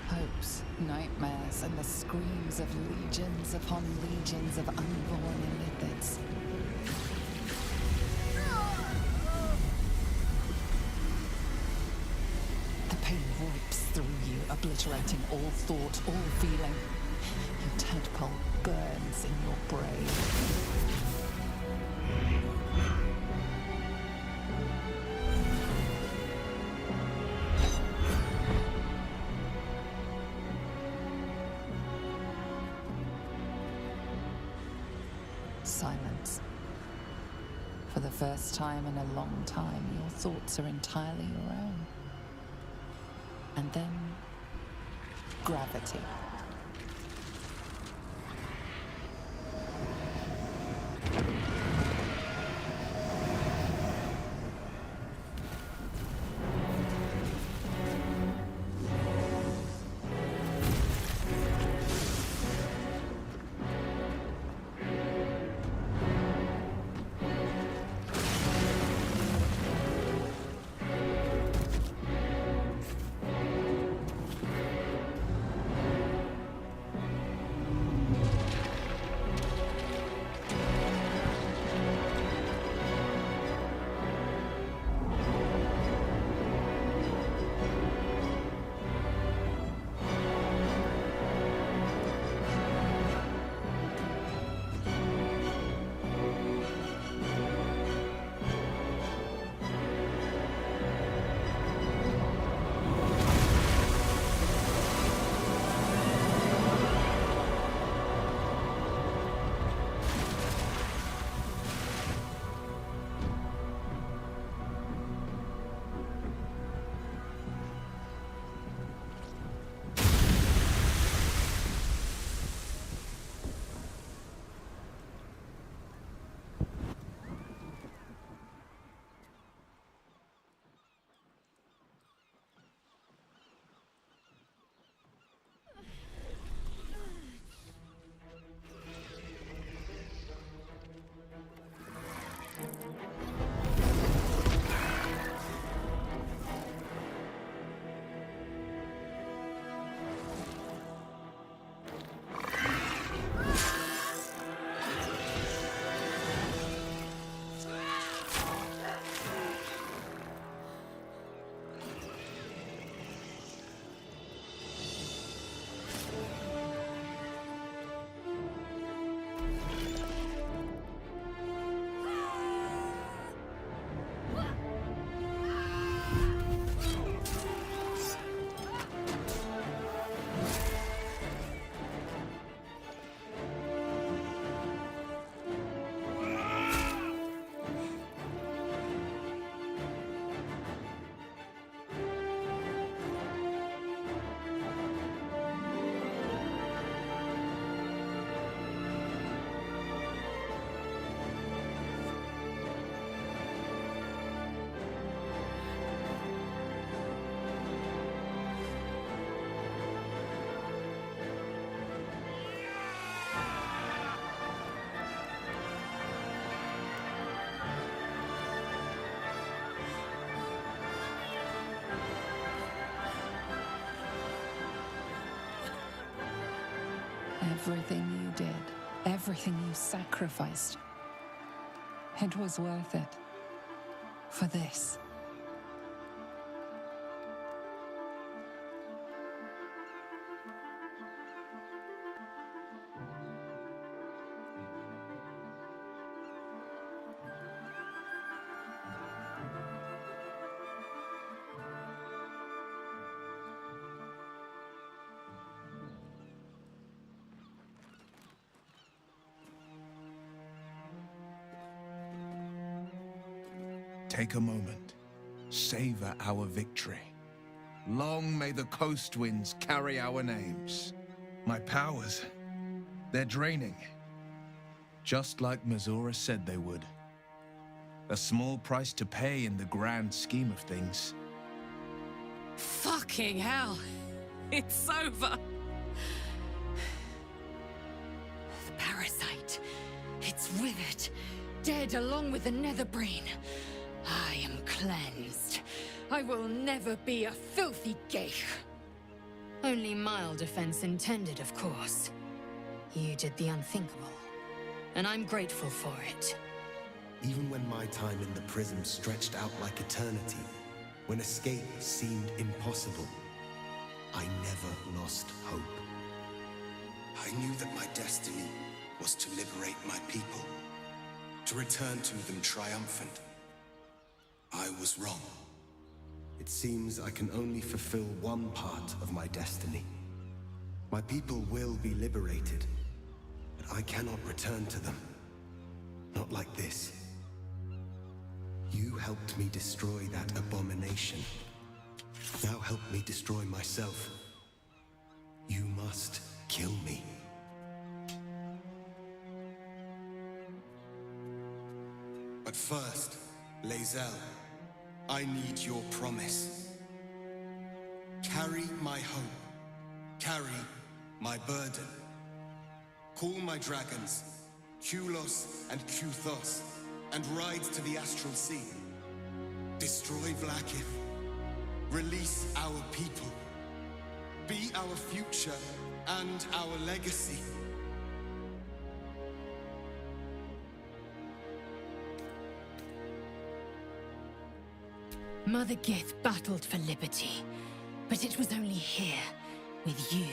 Hopes, nightmares, and the screams of legions upon legions of unborn illithids. The pain rips through you, obliterating all thought, all feeling. Your tadpole burns in your brain. Silence. For the first time in a long time, your thoughts are entirely your own. And then, gravity. Everything you did, everything you sacrificed, it was worth it. For this. Take a moment. Savor our victory. Long may the coast winds carry our names. My powers, they're draining. Just like Mazura said they would. A small price to pay in the grand scheme of things. Fucking hell. It's over. The parasite. It's withered. Dead along with the netherbrain. I am cleansed. I will never be a filthy geich. Only mild offense intended, of course. You did the unthinkable, and I'm grateful for it. Even when my time in the prism stretched out like eternity, when escape seemed impossible, I never lost hope. I knew that my destiny was to liberate my people, to return to them triumphant. I was wrong. It seems I can only fulfill one part of my destiny. My people will be liberated, but I cannot return to them. Not like this. You helped me destroy that abomination. Now help me destroy myself. You must kill me. But first, Lae'zel, I need your promise. Carry my hope. Carry my burden. Call my dragons, Kulos and Kuthos, and ride to the Astral Sea. Destroy Vlaakith. Release our people. Be our future and our legacy. Mother Gith battled for liberty, but it was only here, with you,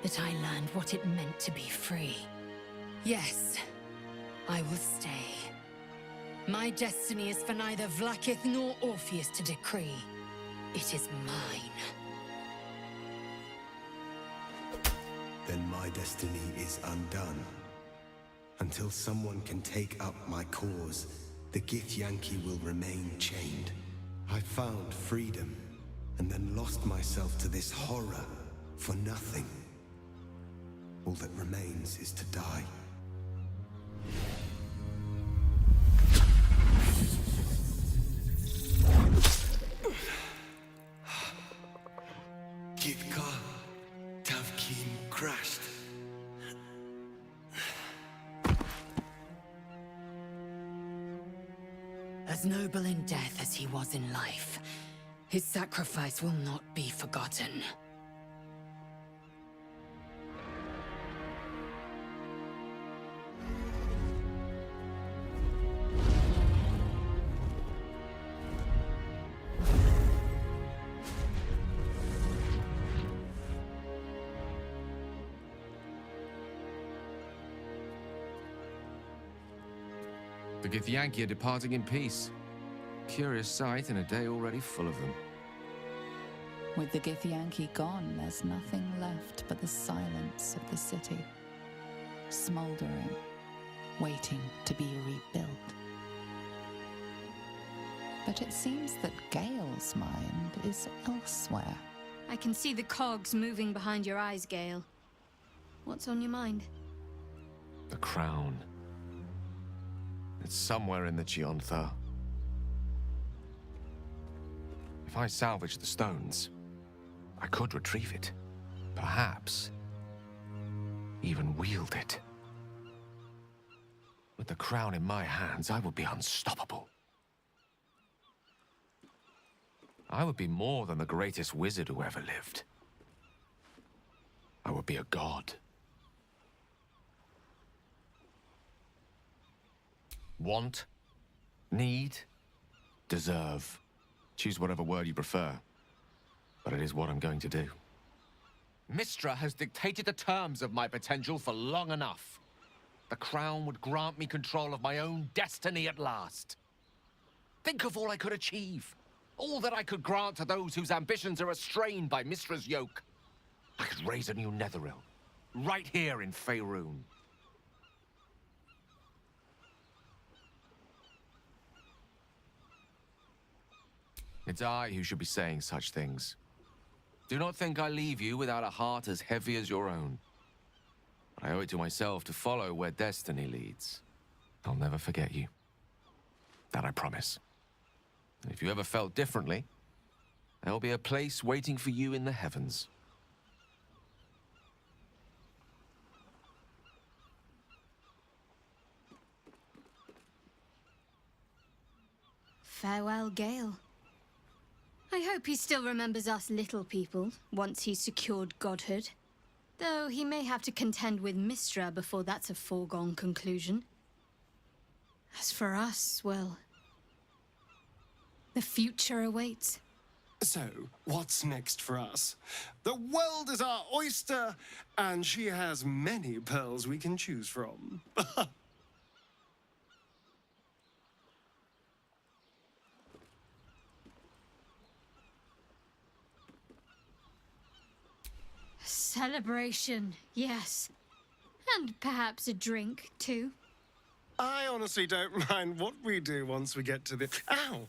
that I learned what it meant to be free. Yes, I will stay. My destiny is for neither Vlaakith nor Orpheus to decree. It is mine. Then my destiny is undone. Until someone can take up my cause, the Githyanki will remain chained. I found freedom, and then lost myself to this horror for nothing. All that remains is to die. Gitka Tavkim crashed. As noble in death as he was in life, his sacrifice will not be forgotten. The Githyanki are departing in peace. Curious sight in a day already full of them. With the Githyanki gone, there's nothing left but the silence of the city. Smoldering, waiting to be rebuilt. But it seems that Gale's mind is elsewhere. I can see the cogs moving behind your eyes, Gale. What's on your mind? The crown. It's somewhere in the Chiontha. If I salvage the stones, I could retrieve it. Perhaps even wield it. With the crown in my hands, I would be unstoppable. I would be more than the greatest wizard who ever lived. I would be a god. Want? Need? Deserve. Choose whatever word you prefer. But it is what I'm going to do. Mystra has dictated the terms of my potential for long enough. The crown would grant me control of my own destiny at last. Think of all I could achieve. All that I could grant to those whose ambitions are restrained by Mystra's yoke. I could raise a new Netheril, right here in Faerun. It's I who should be saying such things. Do not think I leave you without a heart as heavy as your own. I owe it to myself to follow where destiny leads. I'll never forget you. That I promise. And if you ever felt differently, there'll be a place waiting for you in the heavens. Farewell, Gale. I hope he still remembers us little people, once he's secured godhood. Though he may have to contend with Mystra before that's a foregone conclusion. As for us, well... the future awaits. So, what's next for us? The world is our oyster, and she has many pearls we can choose from. Celebration, yes. And perhaps a drink, too. I honestly don't mind what we do once we get to the... Ow!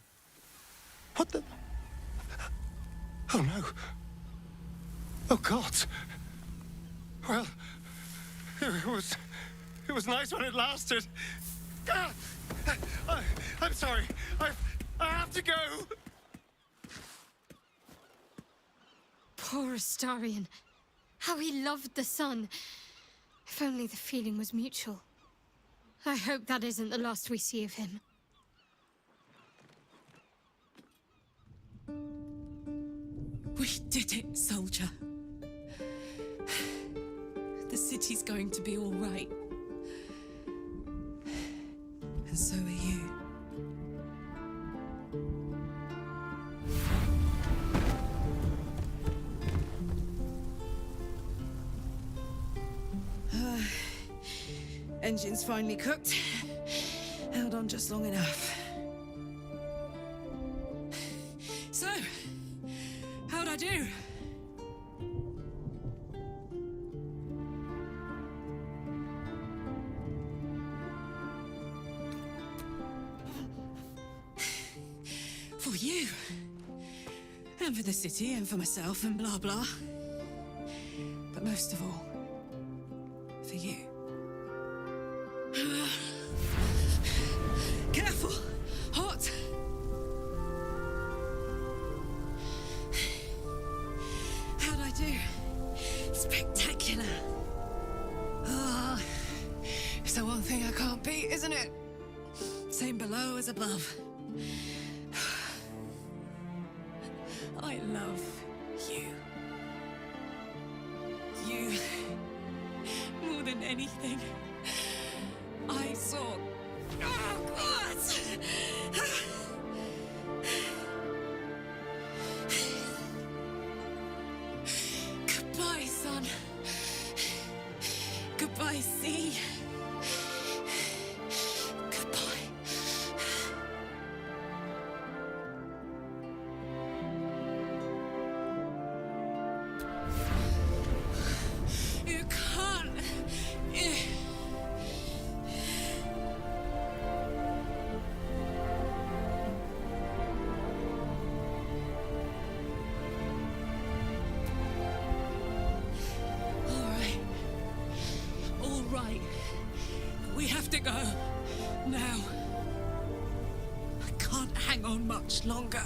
What the... Oh, no. Oh, God. Well, it was nice when it lasted. Ah! I'm sorry. I have to go. Poor Astarion. How he loved the sun. If only the feeling was mutual. I hope that isn't the last we see of him. We did it, soldier. The city's going to be all right. And so are you. Engine's finally cooked. Held on just long enough. So, how'd I do? For you. And for the city, and for myself, and blah blah. But most of all, for you. Careful! Hot! How'd I do? Spectacular! Ah, it's the one thing I can't beat, isn't it? Same below as above. I love you. You, more than anything. I saw... Oh, God! Goodbye, son. Goodbye, sea. Goodbye. You can't... Right. We have to go. Now. I can't hang on much longer.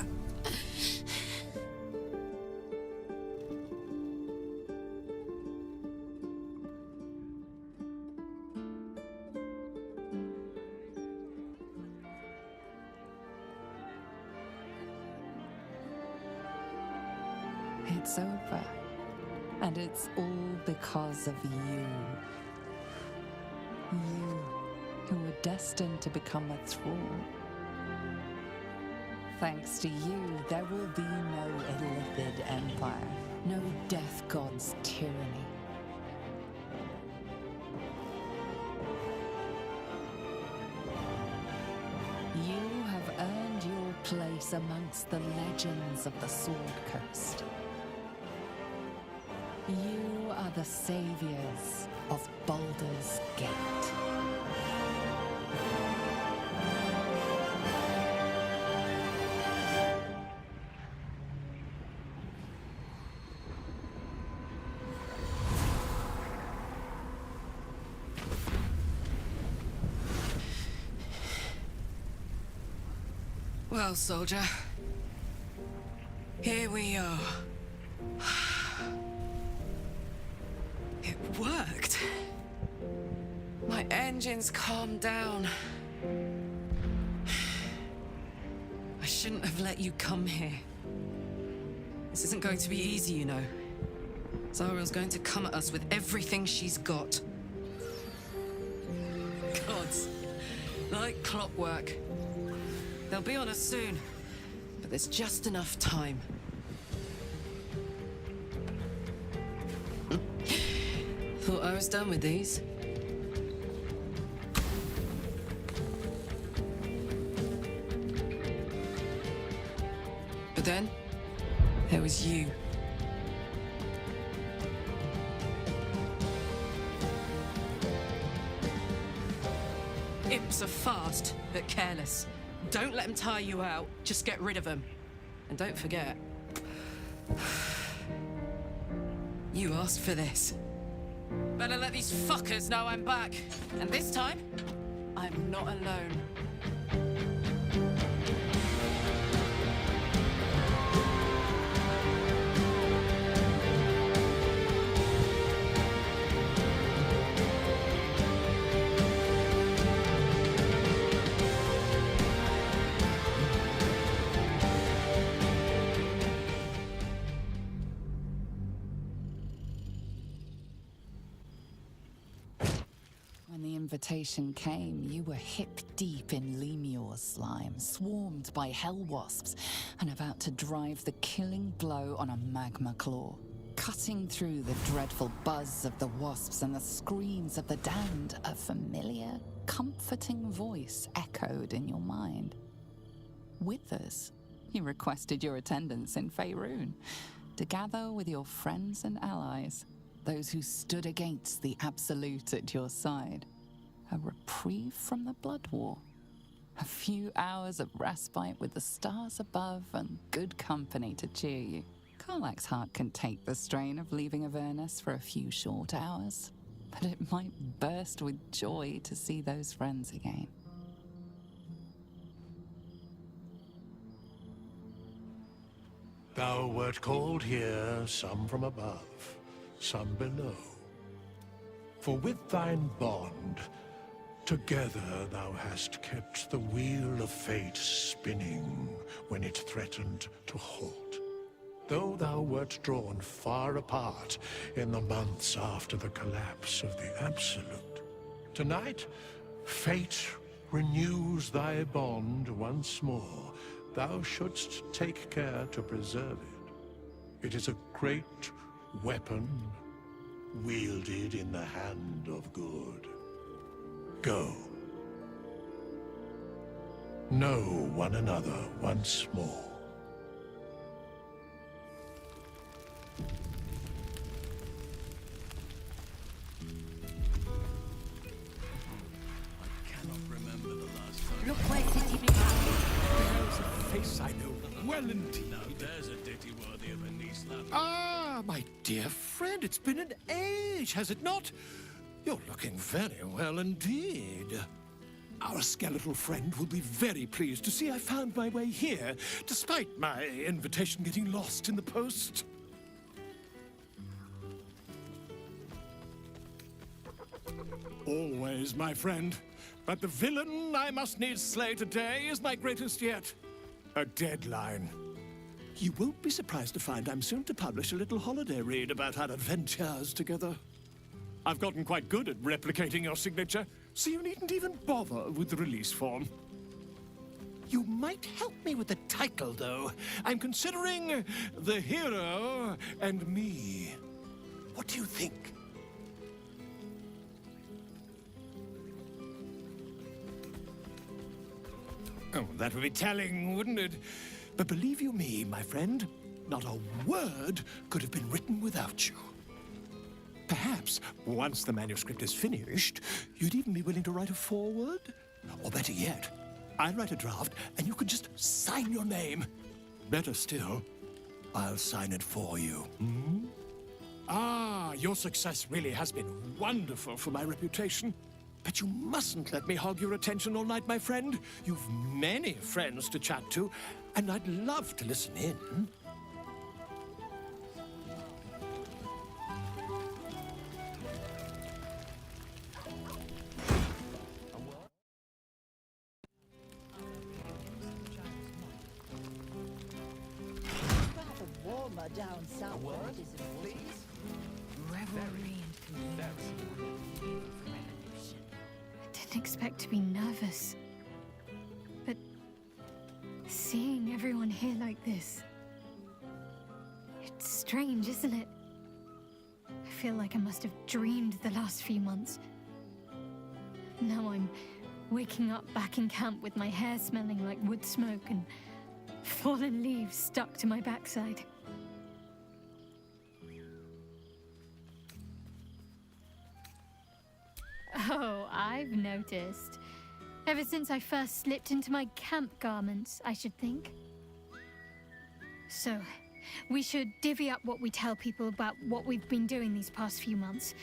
It's over. And it's all because of you. You, who were destined to become a thrall. Thanks to you, there will be no Illithid empire, no death god's tyranny. You have earned your place amongst the legends of the Sword Coast. You are the saviors of Baldur's Gate. Well, soldier, here we are. It worked. My engines calmed down. I shouldn't have let you come here. This isn't going to be easy, you know. Zariel's going to come at us with everything she's got. Gods, like clockwork. They'll be on us soon, but there's just enough time. Thought I was done with these. But then, there was you. Imps are fast, but careless. Don't let them tire you out, just get rid of them. And don't forget, you asked for this. Better let these fuckers know I'm back. And this time, I'm not alone. When the invitation came, you were hip-deep in Lemur's slime, swarmed by hell wasps, and about to drive the killing blow on a magma claw. Cutting through the dreadful buzz of the wasps and the screams of the damned, a familiar, comforting voice echoed in your mind. Withers, you requested your attendance in Faerun, to gather with your friends and allies, those who stood against the Absolute at your side. A reprieve from the Blood War. A few hours of respite with the stars above and good company to cheer you. Karlach's heart can take the strain of leaving Avernus for a few short hours, but it might burst with joy to see those friends again. Thou wert called here, some from above, some below. For with thine bond, together thou hast kept the wheel of fate spinning when it threatened to halt. Though thou wert drawn far apart in the months after the collapse of the Absolute, tonight, fate renews thy bond once more. Thou shouldst take care to preserve it. It is a great weapon wielded in the hand of good. Go. Know one another once more. Look where City There's a face I know well indeed. Now there's a ditty worthy of a knee slap. Ah, my dear friend, it's been an age, has it not? You're looking very well indeed. Our skeletal friend will be very pleased to see I found my way here, despite my invitation getting lost in the post. Always, my friend. But the villain I must needs slay today is my greatest yet. A deadline. You won't be surprised to find I'm soon to publish a little holiday read about our adventures together. I've gotten quite good at replicating your signature. so you needn't even bother with the release form. You might help me with the title, though. I'm considering The Hero and Me. What do you think? Oh, that would be telling, wouldn't it? But believe you me, my friend, not a word could have been written without you. Perhaps, once the manuscript is finished, you'd even be willing to write a foreword? Or better yet, I'll write a draft and you can just sign your name. Better still, I'll sign it for you. Hmm? Ah, your success really has been wonderful for my reputation. But you mustn't let me hog your attention all night, my friend. You've many friends to chat to, and I'd love to listen in. Warmer down south, please. Revelry and community. I didn't expect to be nervous. But seeing everyone here like this, it's strange, isn't it? I feel like I must have dreamed the last few months. Now I'm waking up back in camp with my hair smelling like wood smoke and fallen leaves stuck to my backside. Oh, I've noticed. Ever since I first slipped into my camp garments, I should think. So, we should divvy up what we tell people about what we've been doing these past few months.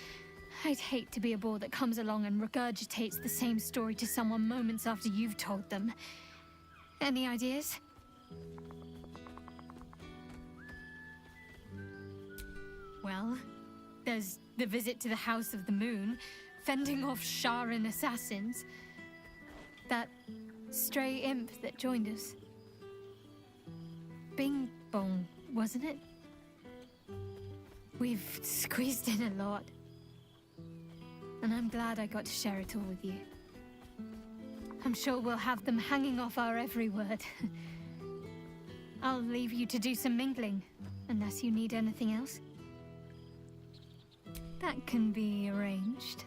I'd hate to be a bore that comes along and regurgitates the same story to someone moments after you've told them. Any ideas? Well, there's the visit to the House of the Moon, fending off Sharan assassins. That stray imp that joined us. Bing Bong, wasn't it? We've squeezed in a lot. And I'm glad I got to share it all with you. I'm sure we'll have them hanging off our every word. I'll leave you to do some mingling, unless you need anything else. That can be arranged.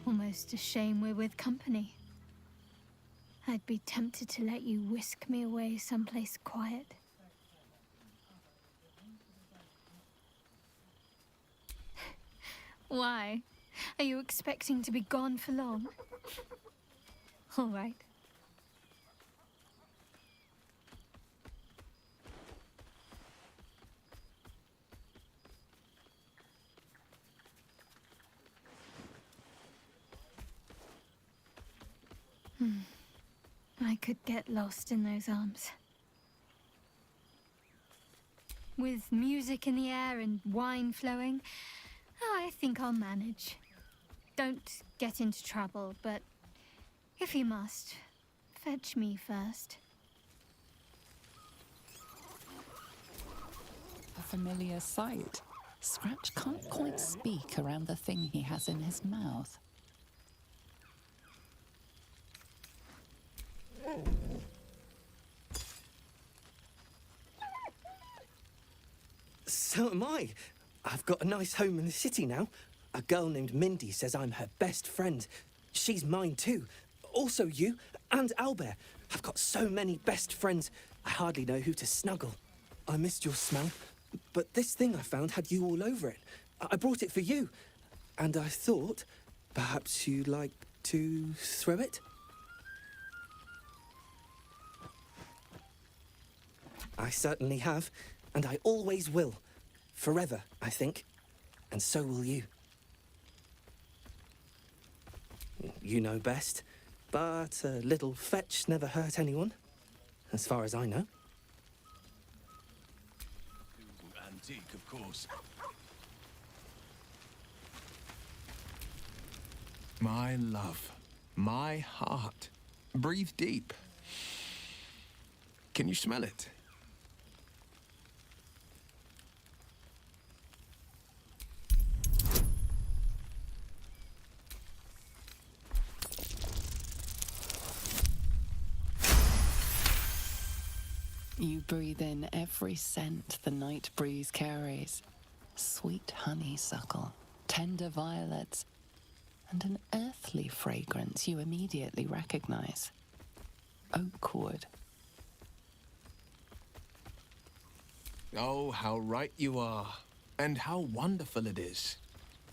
Almost a shame we're with company. I'd be tempted to let you whisk me away someplace quiet. Why? Are you expecting to be gone for long? All right. I could get lost in those arms. With music in the air and wine flowing, I think I'll manage. Don't get into trouble, but if you must, fetch me first. A familiar sight. Scratch can't quite speak around the thing he has in his mouth. So am I. I've got a nice home in the city now. A girl named Mindy says I'm her best friend. She's mine too. Also you and Albert. I've got so many best friends, I hardly know who to snuggle. I missed your smell, but this thing I found had you all over it. I brought it for you, and I thought perhaps you'd like to throw it? I certainly have, and I always will. Forever, I think. And so will you. You know best, but a little fetch never hurt anyone, as far as I know. Antique, of course. My love, my heart. Breathe deep. Can you smell it? You breathe in every scent the night breeze carries. Sweet honeysuckle, tender violets, and an earthly fragrance you immediately recognize. Oak wood. Oh, how right you are, and how wonderful it is.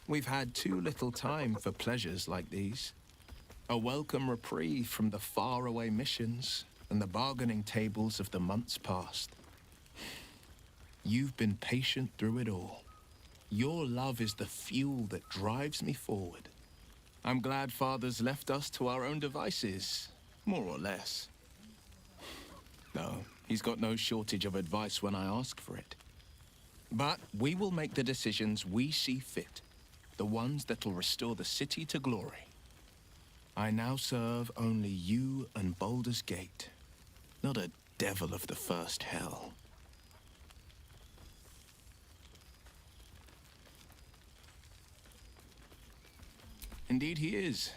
We've had too little time for pleasures like these. A welcome reprieve from the faraway missions and the bargaining tables of the months past. You've been patient through it all. Your love is the fuel that drives me forward. I'm glad Father's left us to our own devices, more or less. No, he's got no shortage of advice when I ask for it. But we will make the decisions we see fit, the ones that'll restore the city to glory. I now serve only you and Baldur's Gate, not a devil of the first hell. Indeed he is,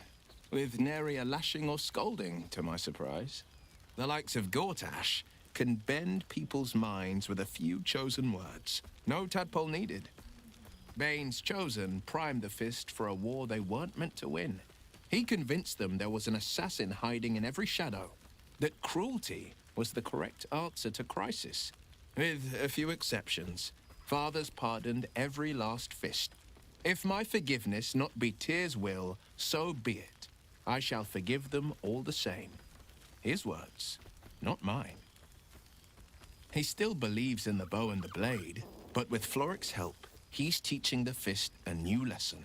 with nary a lashing or scolding, to my surprise. The likes of Gortash can bend people's minds with a few chosen words. No tadpole needed. Bane's Chosen primed the Fist for a war they weren't meant to win. He convinced them there was an assassin hiding in every shadow, that cruelty was the correct answer to crisis. With a few exceptions, Father's pardoned every last Fist. If my forgiveness not be Tyr's will, so be it. I shall forgive them all the same. His words, not mine. He still believes in the bow and the blade, but with Floric's help, he's teaching the Fist a new lesson.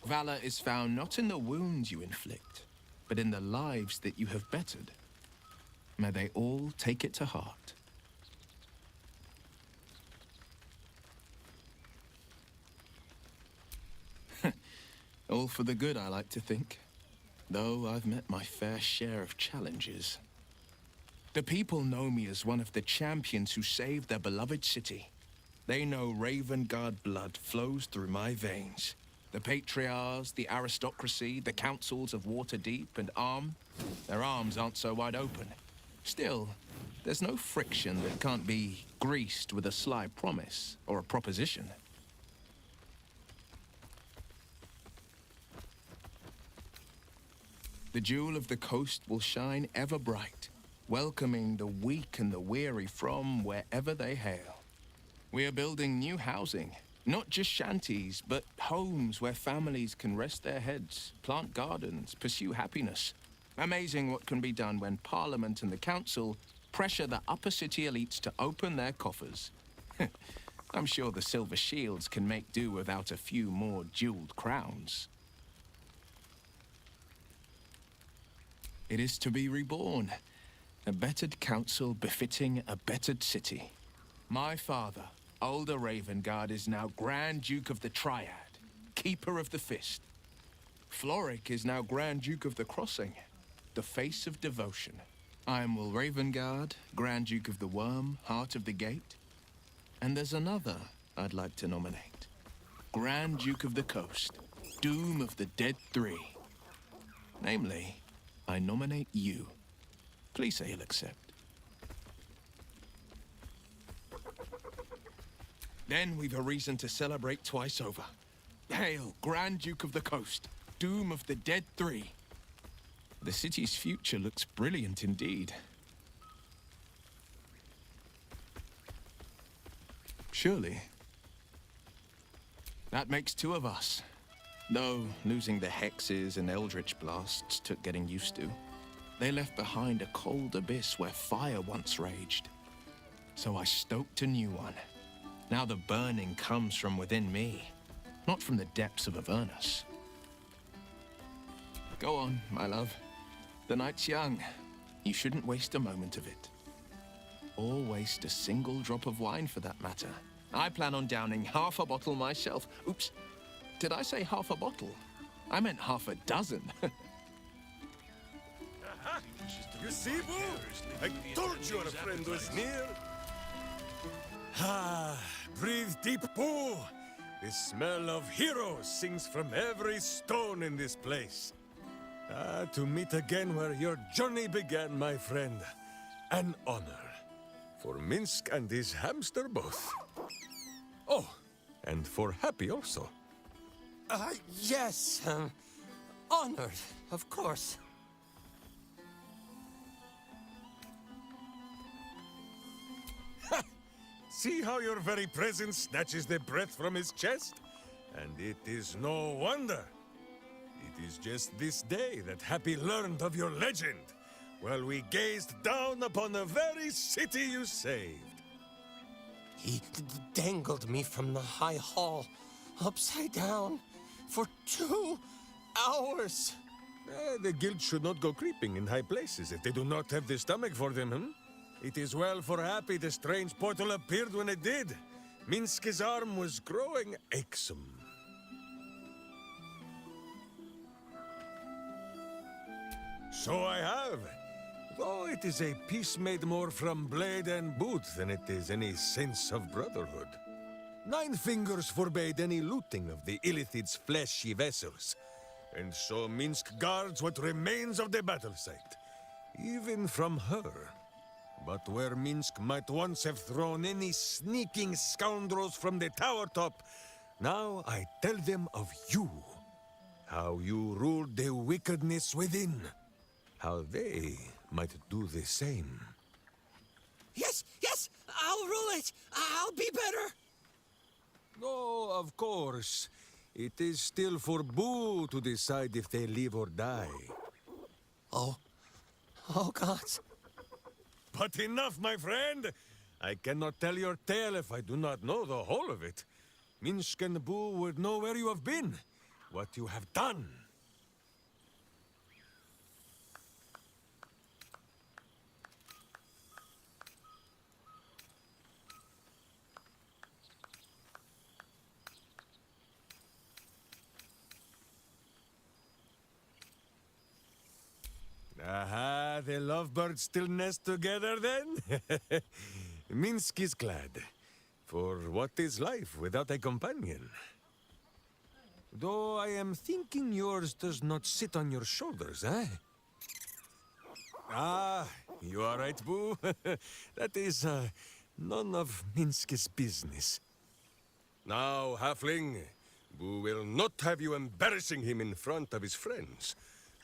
Valor is found not in the wounds you inflict, but in the lives that you have bettered. May they all take it to heart. All for the good, I like to think. Though I've met my fair share of challenges. The people know me as one of the champions who saved their beloved city. They know Ravengard blood flows through my veins. The patriarchs, the aristocracy, the councils of Waterdeep and Arm, their arms aren't so wide open. Still, there's no friction that can't be greased with a sly promise or a proposition. The jewel of the coast will shine ever bright, welcoming the weak and the weary from wherever they hail. We are building new housing, not just shanties, but homes where families can rest their heads, plant gardens, pursue happiness. Amazing what can be done when Parliament and the Council pressure the upper city elites to open their coffers. I'm sure the Silver Shields can make do without a few more jeweled crowns. It is to be reborn, a bettered council befitting a bettered city. My father, older Ravengard, is now Grand Duke of the Triad, Keeper of the Fist. Floric is now Grand Duke of the Crossing, the face of devotion. I am Will Ravengard, Grand Duke of the Worm, Heart of the Gate. And there's another I'd like to nominate. Grand Duke of the Coast, Doom of the Dead Three. Namely, I nominate you. Please say you'll accept. Then we've a reason to celebrate twice over. Hail, Grand Duke of the Coast, Doom of the Dead Three. The city's future looks brilliant indeed. Surely. That makes two of us. Though losing the hexes and eldritch blasts took getting used to. They left behind a cold abyss where fire once raged. So I stoked a new one. Now the burning comes from within me, not from the depths of Avernus. Go on, my love. The night's young. You shouldn't waste a moment of it. Or waste a single drop of wine for that matter. I plan on downing half a bottle myself. Oops. Did I say half a bottle? I meant half a dozen. You see, Boo? I told you our friend was near. Ah, breathe deep, Boo. The smell of heroes sings from every stone in this place. Ah, to meet again where your journey began, my friend. An honor. For Minsk and his hamster both. Oh, and for Happy also. Yes, honored, of course. See how your very presence snatches the breath from his chest? And it is no wonder. It is just this day that Happy learned of your legend, while we gazed down upon the very city you saved. He dangled me from the high hall, upside down, for 2 hours. The guild should not go creeping in high places if they do not have the stomach for them, hmm? It is well for Happy the strange portal appeared when it did. Minsk's arm was growing achesome. So I have. Though it is a peace made more from blade and boot than it is any sense of brotherhood. 9 fingers forbade any looting of the Illithid's fleshy vessels. And so Minsk guards what remains of the battle site. Even from her. But where Minsk might once have thrown any sneaking scoundrels from the tower top, now I tell them of you. How you ruled the wickedness within. How they might do the same. Yes, I'll rule it. I'll be better. Oh, of course. It is still for Boo to decide if they live or die. Oh, gods. But enough, my friend! I cannot tell your tale if I do not know the whole of it. Minsk and Boo would know where you have been, what you have done. Aha, the lovebirds still nest together then? Minsk is glad. For what is life without a companion? Though I am thinking yours does not sit on your shoulders, eh? Ah, you are right, Boo. That is, none of Minsk's business. Now, Halfling, Boo will not have you embarrassing him in front of his friends.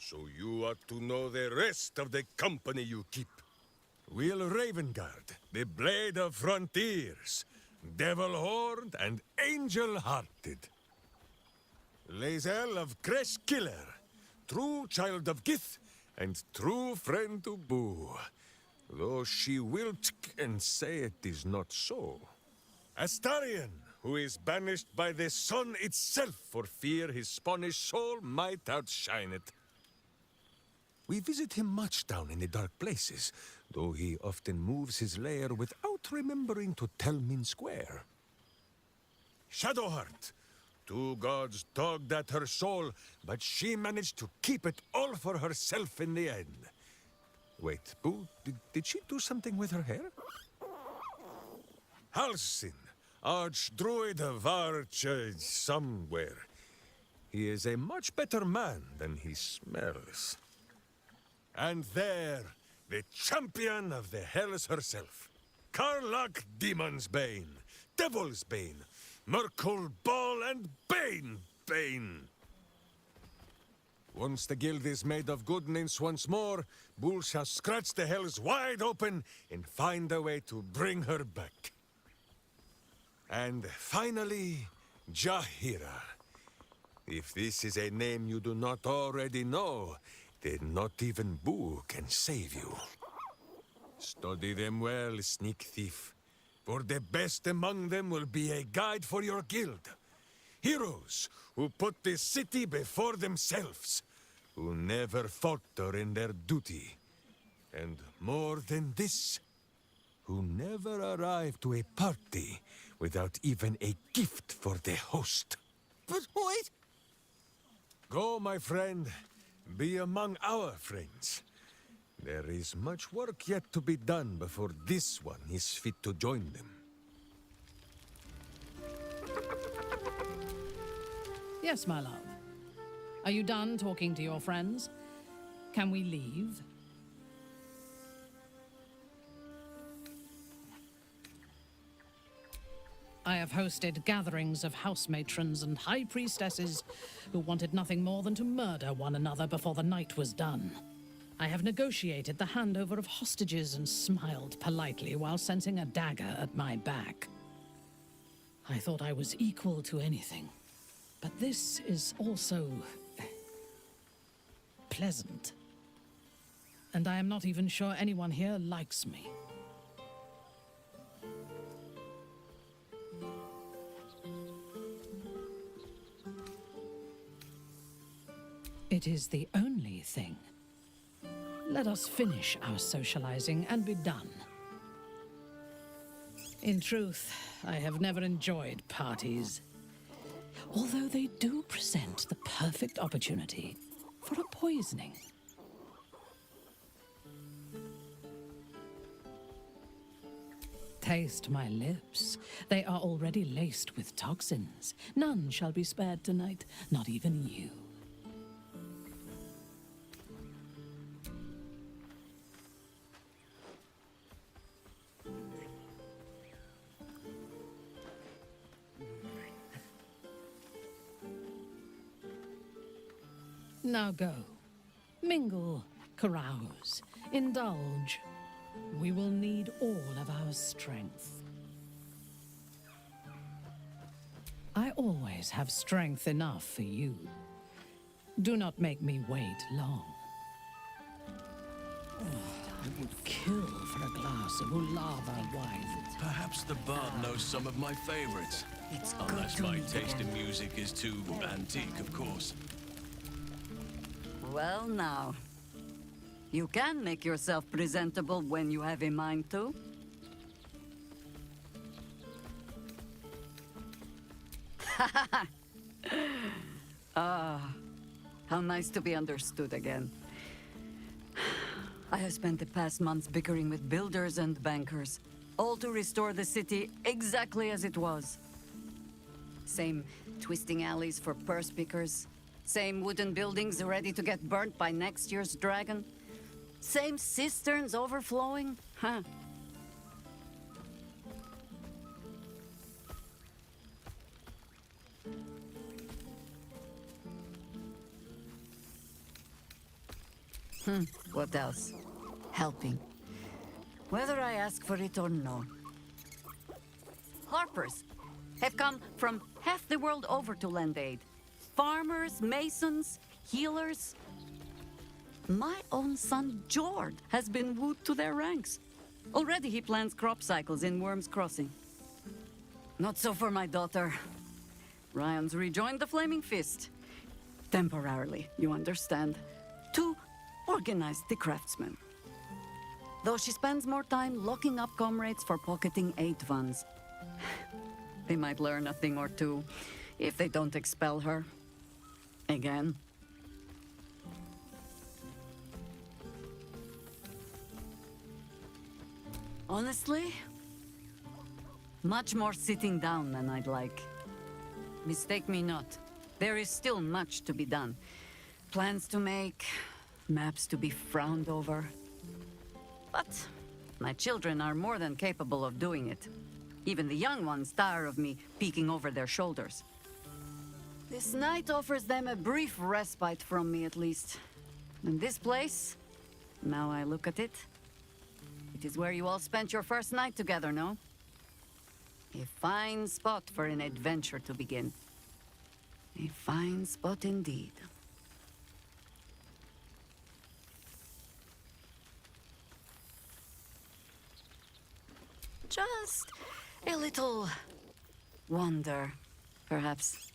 So you ought to know the rest of the company you keep. Will Ravengard, the Blade of Frontiers, Devil-Horned and Angel-Hearted. Lae'zel of Creshkiller, true child of Gith and true friend to Boo, though she will and say it is not so. Astarion, who is banished by the sun itself for fear his Spanish soul might outshine it. We visit him much down in the dark places, though he often moves his lair without remembering to tell Minsk where. Shadowheart. 2 gods dogged at her soul, but she managed to keep it all for herself in the end. Wait, Boo, did she do something with her hair? Halsin, Archdruid of Arch... somewhere. He is a much better man than he smells. And there, the champion of the Hells herself. Karlach Demon's Bane, Devil's Bane, Merkul Ball and Bane. Once the guild is made of good names once more, Bull shall scratch the Hells wide open and find a way to bring her back. And finally, Jahira. If this is a name you do not already know, then not even Boo can save you. Study them well, sneak thief, for the best among them will be a guide for your guild. Heroes who put the city before themselves, who never falter in their duty. And more than this, who never arrive to a party without even a gift for the host. But wait! Go, my friend. Be among our friends. There is much work yet to be done before this one is fit to join them. Yes, my love. Are you done talking to your friends? Can we leave? I have hosted gatherings of house matrons and high priestesses who wanted nothing more than to murder one another before the night was done. I have negotiated the handover of hostages and smiled politely while sensing a dagger at my back. I thought I was equal to anything, but this is also pleasant. And I am not even sure anyone here likes me. It is the only thing. Let us finish our socializing and be done. In truth, I have never enjoyed parties, although they do present the perfect opportunity for a poisoning. Taste my lips. They are already laced with toxins. None shall be spared tonight, not even you. Now go. Mingle, carouse, indulge. We will need all of our strength. I always have strength enough for you. Do not make me wait long. I would kill for a glass of Ulava wine. Perhaps the bard knows some of my favorites. Unless my taste in music is too antique, of course. Well now, you can make yourself presentable when you have a mind to. Ah, how nice to be understood again. I have spent the past months bickering with builders and bankers, all to restore the city exactly as it was. Same twisting alleys for purse pickers, same wooden buildings ready to get burnt by next year's dragon, same cisterns overflowing, huh? What else? Helping. Whether I ask for it or no. Harpers have come from half the world over to lend aid. Farmers, masons, healers. My own son, Jord, has been wooed to their ranks. Already he plans crop cycles in Worm's Crossing. Not so for my daughter. Ryan's rejoined the Flaming Fist. Temporarily, you understand. To organize the craftsmen. Though she spends more time locking up comrades for pocketing aid funds. They might learn a thing or two if they don't expel her. Again. Honestly, much more sitting down than I'd like. Mistake me not. There is still much to be done. Plans to make, maps to be frowned over. But my children are more than capable of doing it. Even the young ones tire of me peeking over their shoulders. This night offers them a brief respite from me, at least. And this place, now I look at it, it is where you all spent your first night together, no? A fine spot for an adventure to begin. A fine spot indeed. Just a little wander, perhaps,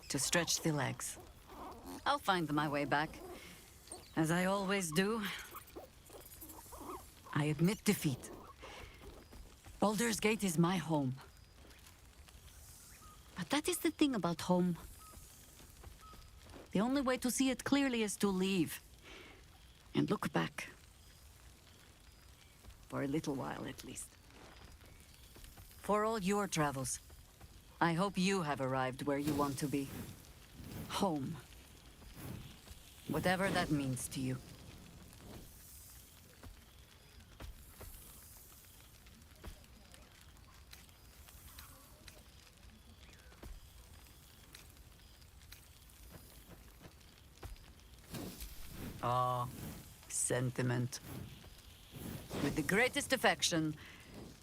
to stretch the legs. I'll find my way back, as I always do. I admit defeat. Baldur's Gate is my home. But that is the thing about home. The only way to see it clearly is to leave. And look back. For a little while, at least. For all your travels, I hope you have arrived where you want to be. Home. Whatever that means to you. Ah, sentiment. With the greatest affection,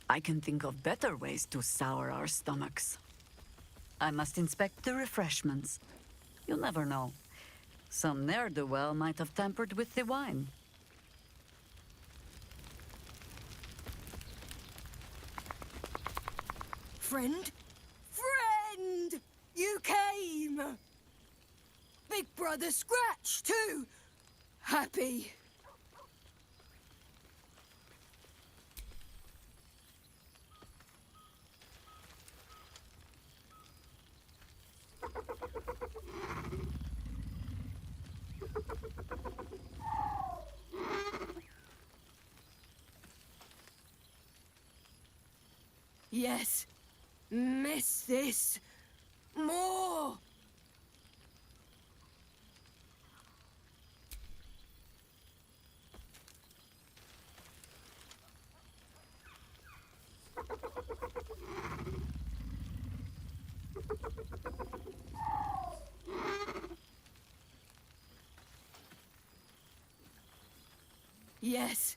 I can think of better ways to sour our stomachs. I must inspect the refreshments. You never know. Some ne'er-do-well might have tampered with the wine. Friend? Friend! You came! Big Brother Scratch, too! Happy. Yes. Miss this. More. Yes.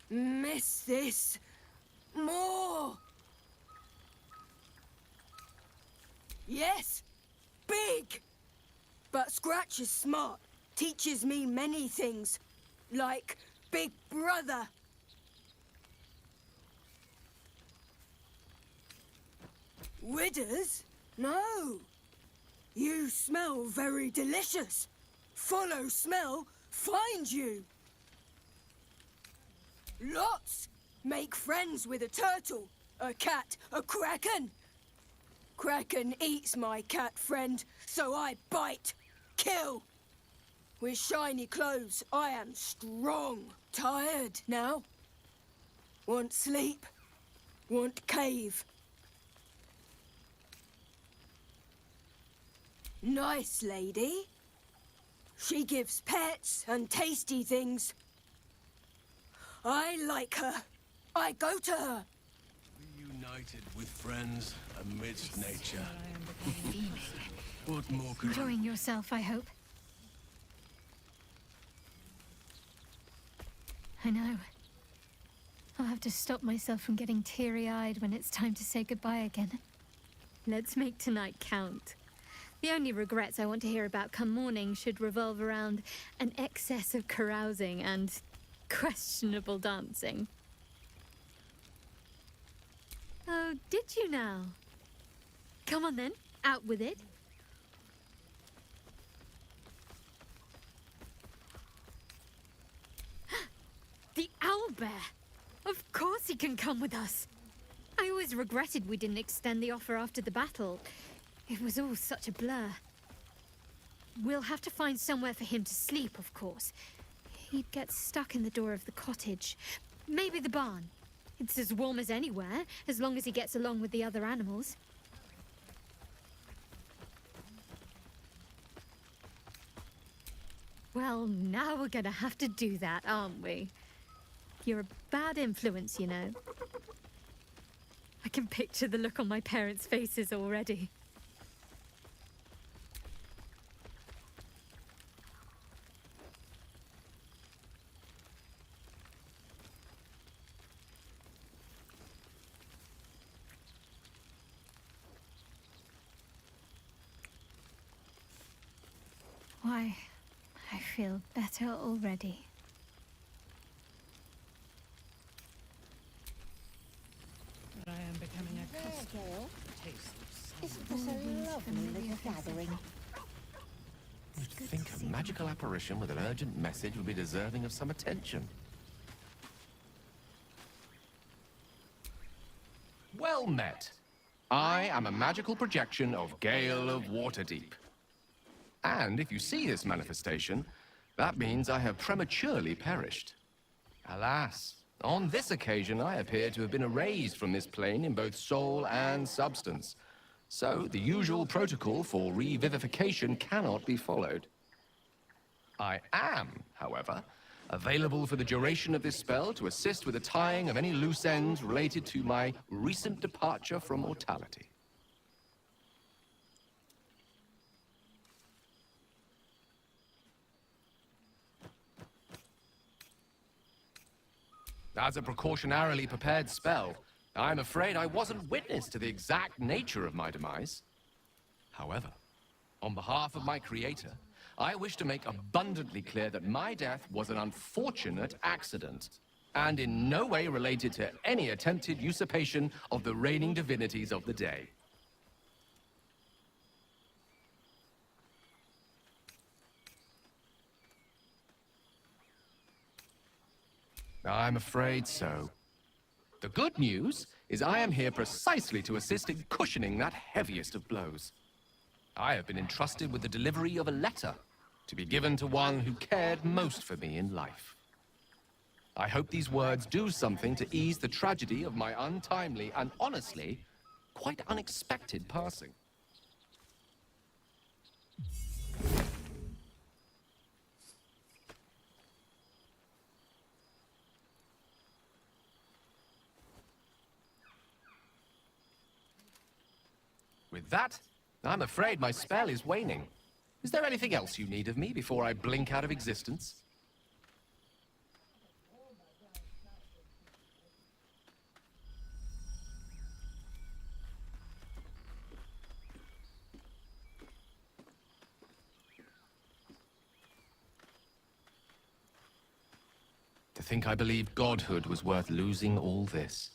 Miss this. More. Yes. Big. But Scratch is smart. Teaches me many things. Like Big Brother. Widders? No. You smell very delicious. Follow smell, find you. Lots. Make friends with a turtle, a cat, a kraken. Kraken eats my cat friend, so I bite, kill. With shiny clothes, I am strong. Tired now. Want sleep. Want cave. Nice lady. She gives pets and tasty things. I like her. I go to her. Reunited with friends amidst nature. What more could Enjoying yourself, I hope. I know. I'll have to stop myself from getting teary-eyed when it's time to say goodbye again. Let's make tonight count. The only regrets I want to hear about come morning should revolve around an excess of carousing and questionable dancing. Oh, did you now? Come on then, out with it. The owlbear! Of course he can come with us. I always regretted we didn't extend the offer after the battle. It was all such a blur. We'll have to find somewhere for him to sleep, of course. He'd get stuck in the door of the cottage. Maybe the barn. It's as warm as anywhere, as long as he gets along with the other animals. Well, now we're gonna have to do that, aren't we? You're a bad influence, you know. I can picture the look on my parents' faces already. Why, I feel better already. But I am becoming accustomed to the taste of Isn't this a lovely little gathering? You'd think a magical apparition with an urgent message would be deserving of some attention. Well met. I am a magical projection of Gale of Waterdeep. And if you see this manifestation, that means I have prematurely perished. Alas, on this occasion I appear to have been erased from this plane in both soul and substance. So the usual protocol for revivification cannot be followed. I am, however, available for the duration of this spell to assist with the tying of any loose ends related to my recent departure from mortality. As a precautionarily prepared spell, I'm afraid I wasn't witness to the exact nature of my demise. However, on behalf of my creator, I wish to make abundantly clear that my death was an unfortunate accident, and in no way related to any attempted usurpation of the reigning divinities of the day. I'm afraid so. The good news is I am here precisely to assist in cushioning that heaviest of blows. I have been entrusted with the delivery of a letter to be given to one who cared most for me in life. I hope these words do something to ease the tragedy of my untimely and honestly, quite unexpected passing. With that, I'm afraid my spell is waning. Is there anything else you need of me before I blink out of existence? To think I believed godhood was worth losing all this.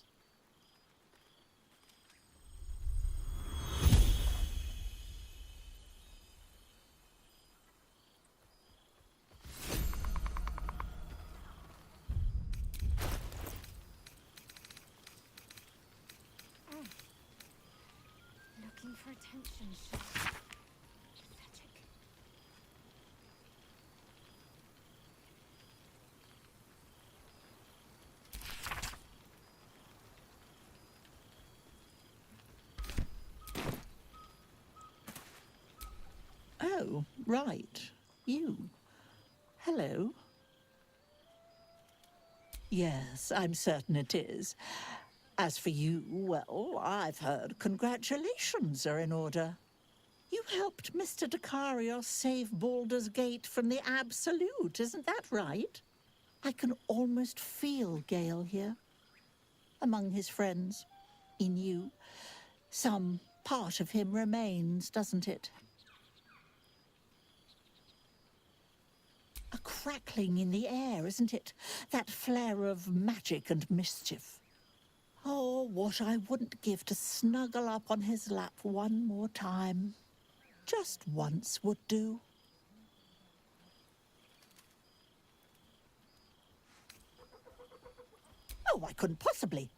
For attention, pathetic. Oh, right. You. Hello. Yes, I'm certain it is. As for you, well, I've heard congratulations are in order. You helped Mr. Dekarios save Baldur's Gate from the Absolute, isn't that right? I can almost feel Gale here. Among his friends, in you. Some part of him remains, doesn't it? A crackling in the air, isn't it? That flare of magic and mischief. Oh, what I wouldn't give to snuggle up on his lap one more time. Just once would do. Oh, I couldn't possibly.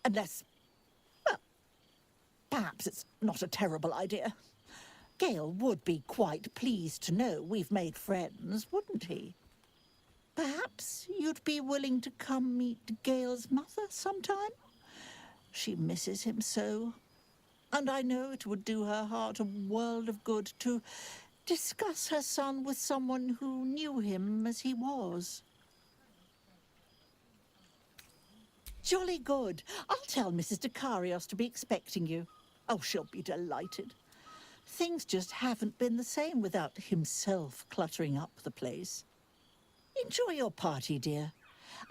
Unless, well, perhaps it's not a terrible idea. Gale would be quite pleased to know we've made friends, wouldn't he? Perhaps you'd be willing to come meet Gale's mother sometime? She misses him so, and I know it would do her heart a world of good to discuss her son with someone who knew him as he was. Jolly good. I'll tell Mrs. Dekarios to be expecting you. Oh, she'll be delighted. Things just haven't been the same without himself cluttering up the place. Enjoy your party, dear.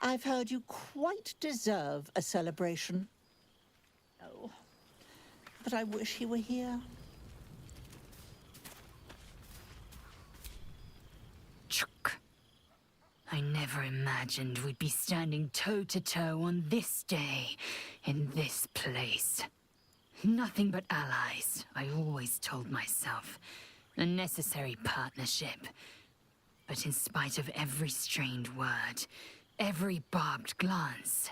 I've heard you quite deserve a celebration. Oh, but I wish he were here. Chuk. I never imagined we'd be standing toe-to-toe on this day, in this place. Nothing but allies, I always told myself. A necessary partnership. But in spite of every strained word, every barbed glance,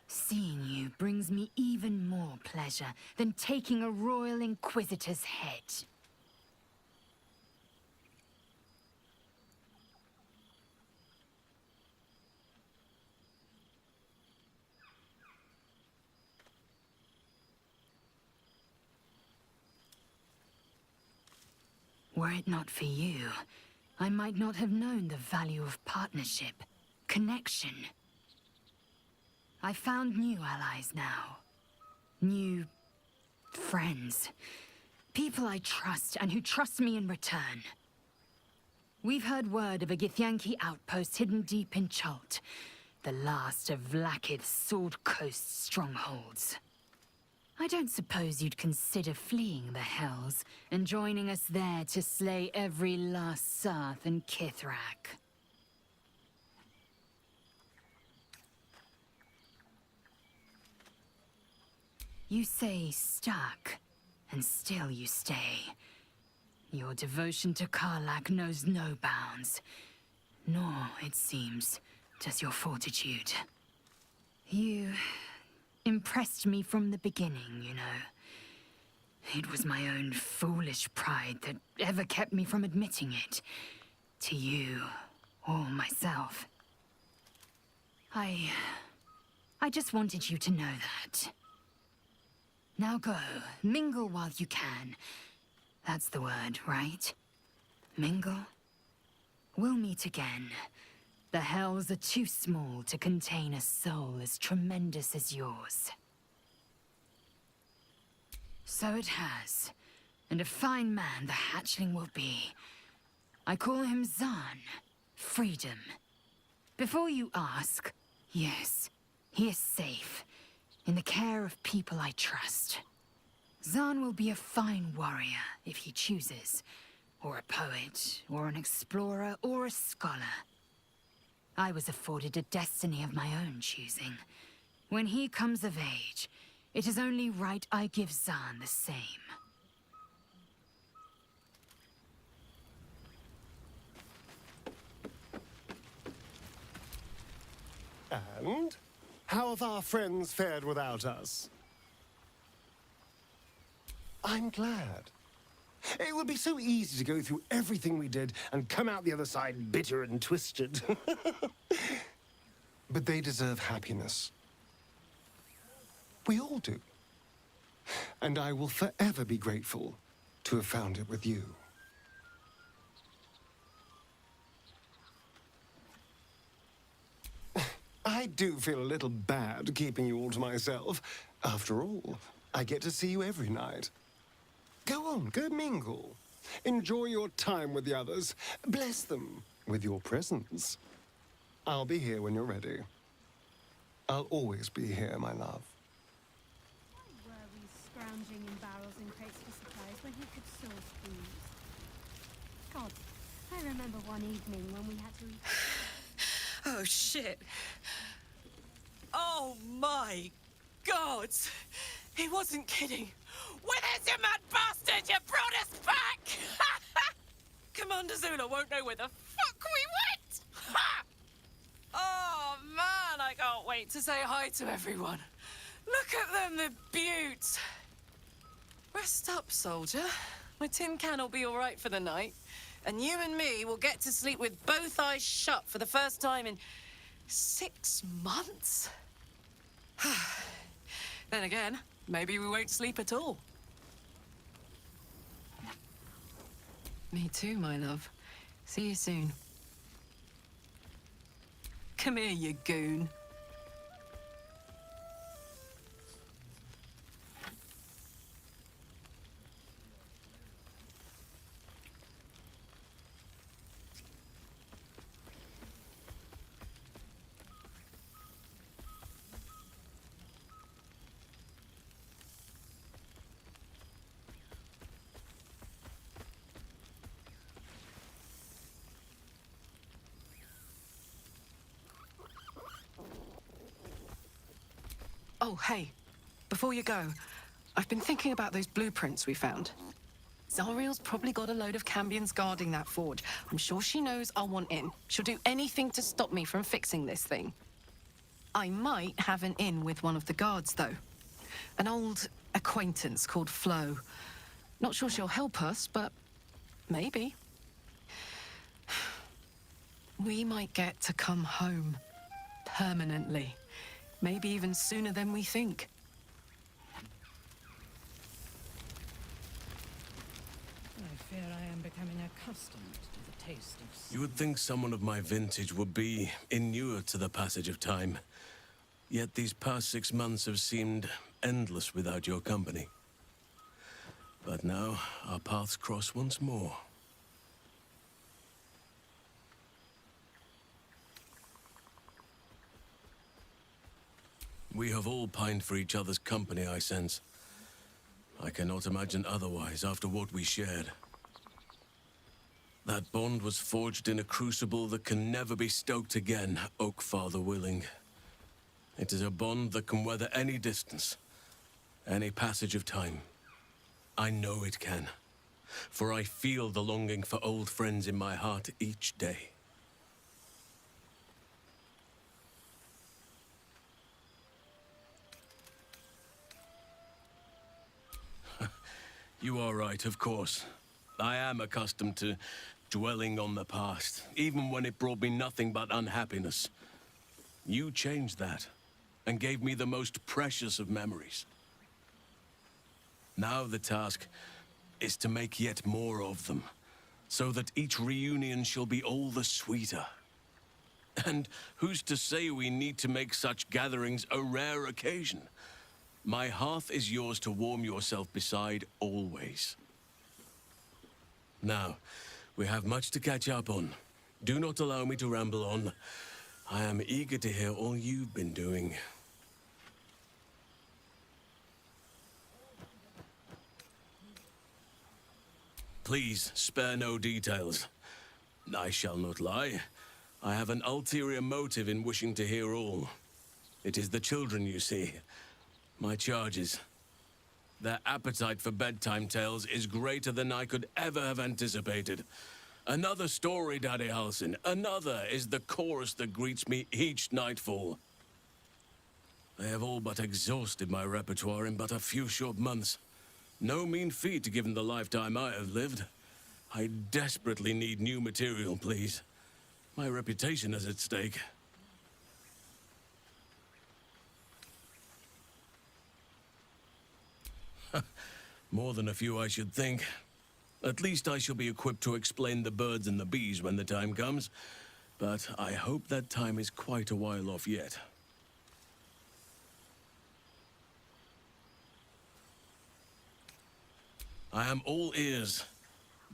seeing you brings me even more pleasure than taking a royal inquisitor's head. Were it not for you, I might not have known the value of partnership, connection. I found new allies now. New friends. People I trust and who trust me in return. We've heard word of a Githyanki outpost hidden deep in Chult, the last of Vlaakith's Sword Coast strongholds. I don't suppose you'd consider fleeing the Hells and joining us there to slay every last Sarth and Kithrak. You say stuck, and still you stay. Your devotion to Karlach knows no bounds, nor, it seems, does your fortitude. You impressed me from the beginning, you know. It was my own foolish pride that ever kept me from admitting it, to you or myself. I just wanted you to know that. Now go, mingle while you can. That's the word, right? Mingle? We'll meet again. The Hells are too small to contain a soul as tremendous as yours. So it has. And a fine man the hatchling will be. I call him Zaan. Freedom. Before you ask, yes, he is safe. In the care of people I trust. Zaan will be a fine warrior, if he chooses. Or a poet, or an explorer, or a scholar. I was afforded a destiny of my own choosing. When he comes of age, it is only right I give Zaan the same. And? How have our friends fared without us? I'm glad. It would be so easy to go through everything we did and come out the other side bitter and twisted. But they deserve happiness. We all do. And I will forever be grateful to have found it with you. I do feel a little bad keeping you all to myself. After all, I get to see you every night. Go on, go mingle. Enjoy your time with the others. Bless them with your presence. I'll be here when you're ready. I'll always be here, my love. Why were we scrounging in barrels and crates for supplies when he could source booze? God, I remember one evening when we had to eat... Oh, shit. Oh, my God. He wasn't kidding. Where's you mad bastard? You brought us back! Commander Zula won't know where the fuck we went! Oh, man, I can't wait to say hi to everyone. Look at them, the beauts. Rest up, soldier. My tin can will be all right for the night. And you and me will get to sleep with both eyes shut for the first time in 6 months? Then again, maybe we won't sleep at all. Me too, my love. See you soon. Come here, you goon. Oh, hey. Before you go, I've been thinking about those blueprints we found. Zariel's probably got a load of Cambions guarding that forge. I'm sure she knows I'll want in. She'll do anything to stop me from fixing this thing. I might have an in with one of the guards, though. An old acquaintance called Flo. Not sure she'll help us, but maybe. We might get to come home. Permanently. Maybe even sooner than we think. I fear I am becoming accustomed to the taste of... You would think someone of my vintage would be inured to the passage of time. Yet these past 6 months have seemed endless without your company. But now, our paths cross once more. We have all pined for each other's company, I sense. I cannot imagine otherwise after what we shared. That bond was forged in a crucible that can never be stoked again, Oak Father willing. It is a bond that can weather any distance, any passage of time. I know it can, for I feel the longing for old friends in my heart each day. You are right, of course. I am accustomed to dwelling on the past, even when it brought me nothing but unhappiness. You changed that, and gave me the most precious of memories. Now the task is to make yet more of them, so that each reunion shall be all the sweeter. And who's to say we need to make such gatherings a rare occasion? My hearth is yours to warm yourself beside always. Now, we have much to catch up on. Do not allow me to ramble on. I am eager to hear all you've been doing. Please, spare no details. I shall not lie. I have an ulterior motive in wishing to hear all. It is the children, you see. My charges. Their appetite for bedtime tales is greater than I could ever have anticipated. Another story, Daddy Halsin. Another is the chorus that greets me each nightfall. They have all but exhausted my repertoire in but a few short months. No mean feat given the lifetime I have lived. I desperately need new material, please. My reputation is at stake. More than a few, I should think. At least I shall be equipped to explain the birds and the bees when the time comes. But I hope that time is quite a while off yet. I am all ears,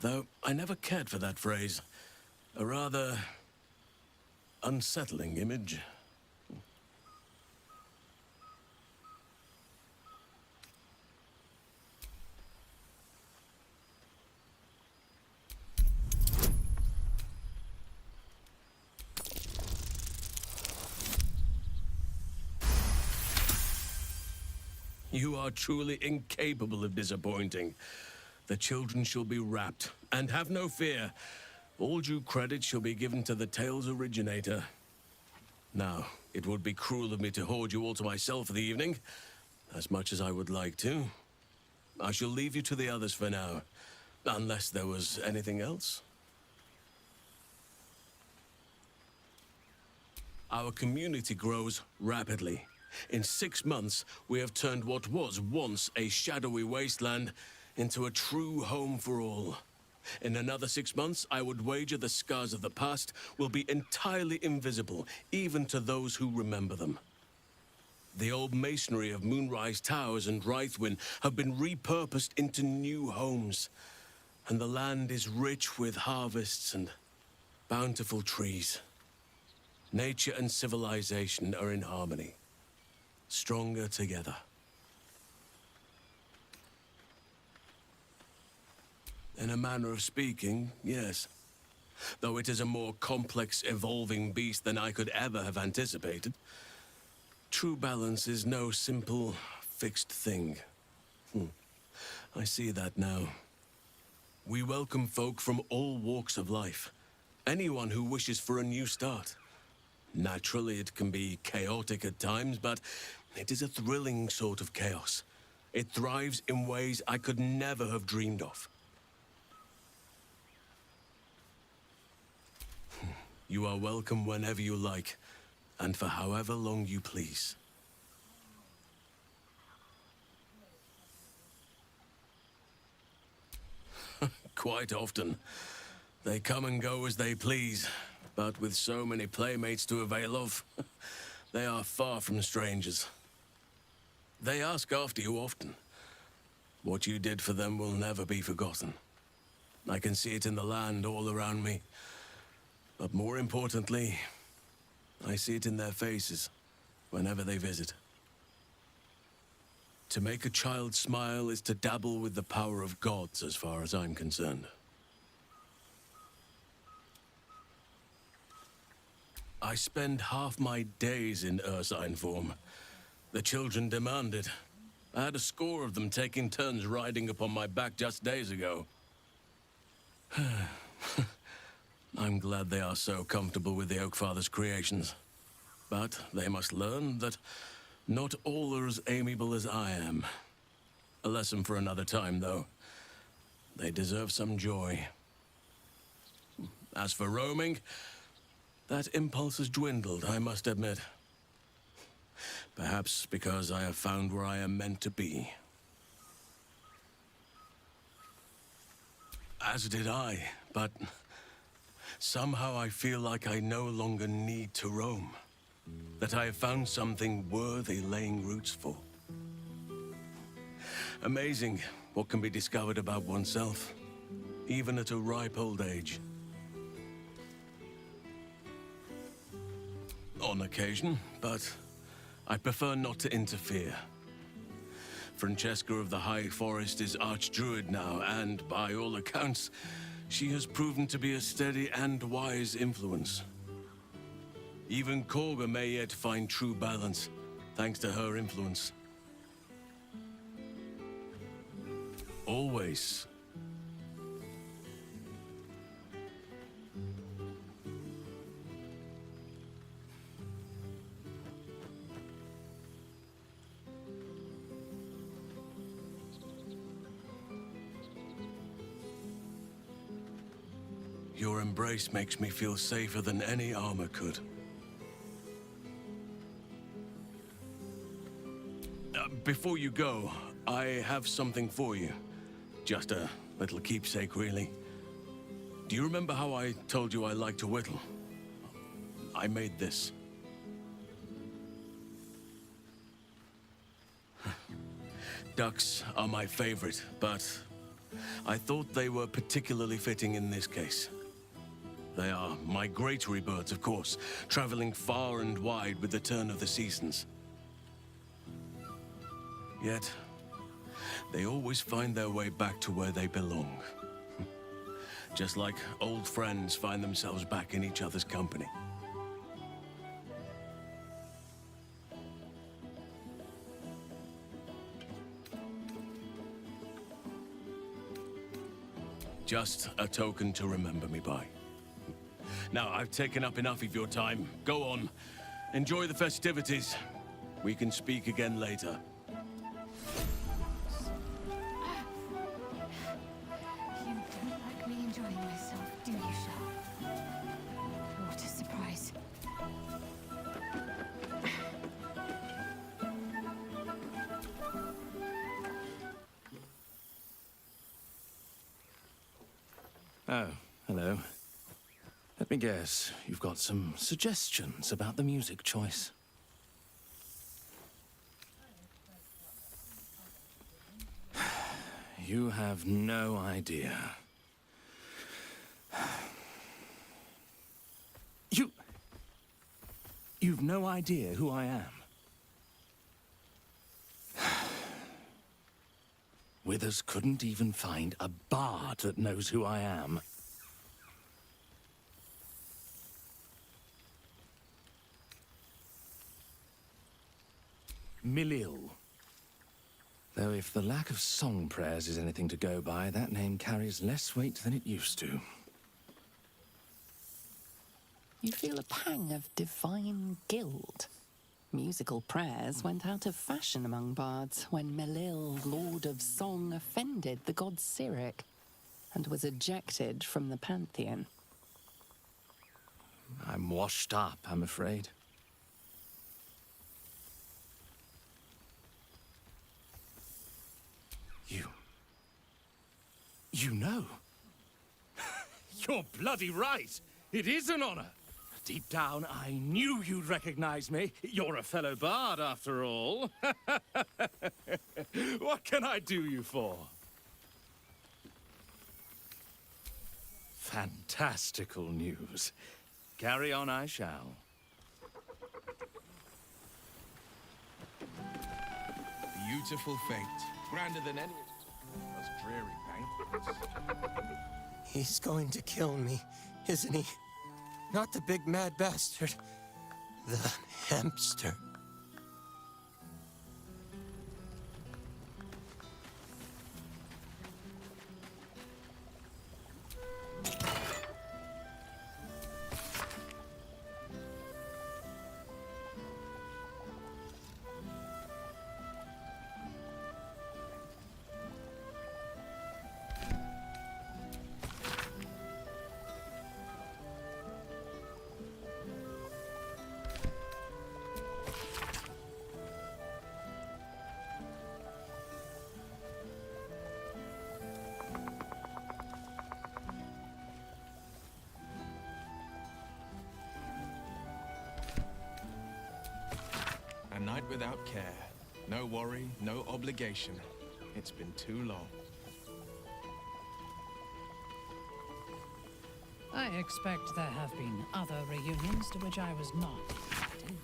though I never cared for that phrase. A rather unsettling image. You are truly incapable of disappointing. The children shall be wrapped, and have no fear. All due credit shall be given to the tale's originator. Now, it would be cruel of me to hoard you all to myself for the evening, as much as I would like to. I shall leave you to the others for now, unless there was anything else. Our community grows rapidly. In 6 months, we have turned what was once a shadowy wasteland into a true home for all. In another 6 months, I would wager the scars of the past will be entirely invisible, even to those who remember them. The old masonry of Moonrise Towers and Rythwin have been repurposed into new homes, and the land is rich with harvests and bountiful trees. Nature and civilization are in harmony. Stronger together. In a manner of speaking, yes. Though it is a more complex, evolving beast than I could ever have anticipated. True balance is no simple, fixed thing. I see that now. We welcome folk from all walks of life. Anyone who wishes for a new start. Naturally, it can be chaotic at times, but it is a thrilling sort of chaos. It thrives in ways I could never have dreamed of. You are welcome whenever you like, and for however long you please. quite often. They come and go as they please, but with so many playmates to avail of, they are far from strangers. They ask after you often. What you did for them will never be forgotten. I can see it in the land all around me. But more importantly, I see it in their faces whenever they visit. To make a child smile is to dabble with the power of gods, as far as I'm concerned. I spend half my days in ursine form. The children demand it. I had a score of them taking turns riding upon my back just days ago. I'm glad they are so comfortable with the Oakfather's creations. But they must learn that not all are as amiable as I am. A lesson for another time, though. They deserve some joy. As for roaming, that impulse has dwindled, I must admit. Perhaps because I have found where I am meant to be. As did I, but somehow I feel like I no longer need to roam. That I have found something worthy laying roots for. Amazing what can be discovered about oneself, even at a ripe old age. On occasion, but I prefer not to interfere. Francesca of the High Forest is Archdruid now, and by all accounts, she has proven to be a steady and wise influence. Even Korga may yet find true balance, thanks to her influence. Always. Your embrace makes me feel safer than any armor could. Before you go, I have something for you. Just a little keepsake, really. Do you remember how I told you I like to whittle? I made this. Ducks are my favorite, but I thought they were particularly fitting in this case. They are migratory birds, of course, traveling far and wide with the turn of the seasons. Yet, they always find their way back to where they belong. Just like old friends find themselves back in each other's company. Just a token to remember me by. Now, I've taken up enough of your time. Go on. Enjoy the festivities. We can speak again later. You don't like me enjoying myself, do you, Shah? What a surprise. Oh, hello. Let me guess, you've got some suggestions about the music choice. You have no idea. You've no idea who I am. Withers couldn't even find a bard that knows who I am. Milil. Though if the lack of song prayers is anything to go by, that name carries less weight than it used to. You feel a pang of divine guilt. Musical prayers went out of fashion among bards when Milil, Lord of Song, offended the god Cyric and was ejected from the pantheon. I'm washed up, I'm afraid. You know? You're bloody right. It is an honor. Deep down, I knew you'd recognize me. You're a fellow bard, after all. What can I do you for? Fantastical news. Carry on I shall. Beautiful fate. Grander than any of those dreary banquets. He's going to kill me, isn't he? Not the big mad bastard. The hamster. A night without care. No worry, no obligation. It's been too long. I expect there have been other reunions to which I was not invited.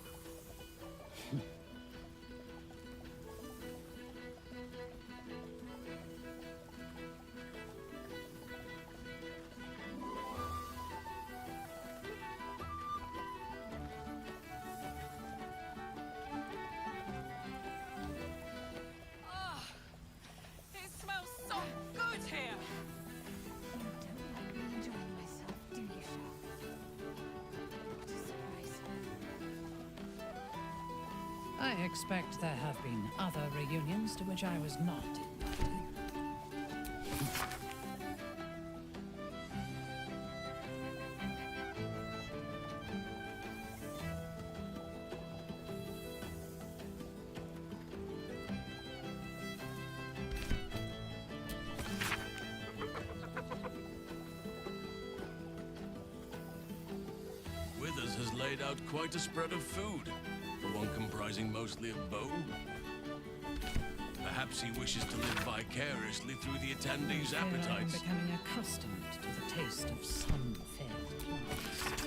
It smells so good here. I expect there have been other reunions to which I was not invited. Withers has laid out quite a spread of food, for one comprising mostly of bone. Perhaps he wishes to live vicariously through the attendees' I am appetites. becoming accustomed to the taste of sun-fed plants.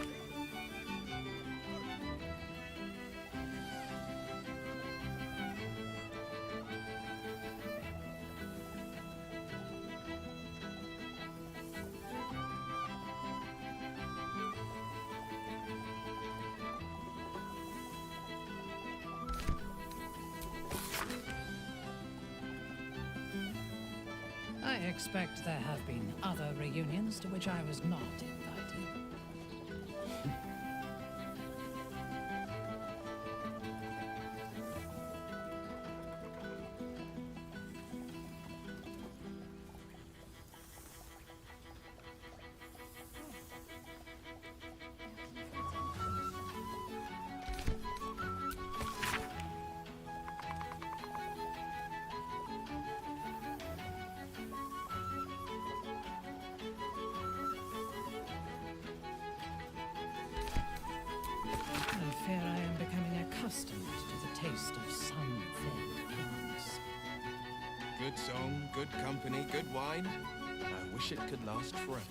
I expect there have been other reunions to which I was not invited. I fear I am becoming accustomed to the taste of sun-fed plants. Good song, good company, good wine. I wish it could last forever.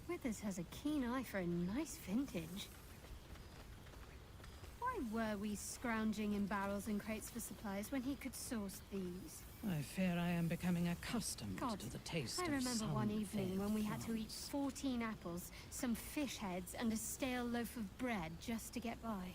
Withers has a keen eye for a nice vintage. Why were we scrounging in barrels and crates for supplies when he could source these? I fear I am becoming accustomed God, to the taste I of remember one sun-fed evening when we had to eat plants. 14 apples, some fish heads, and a stale loaf of bread just to get by.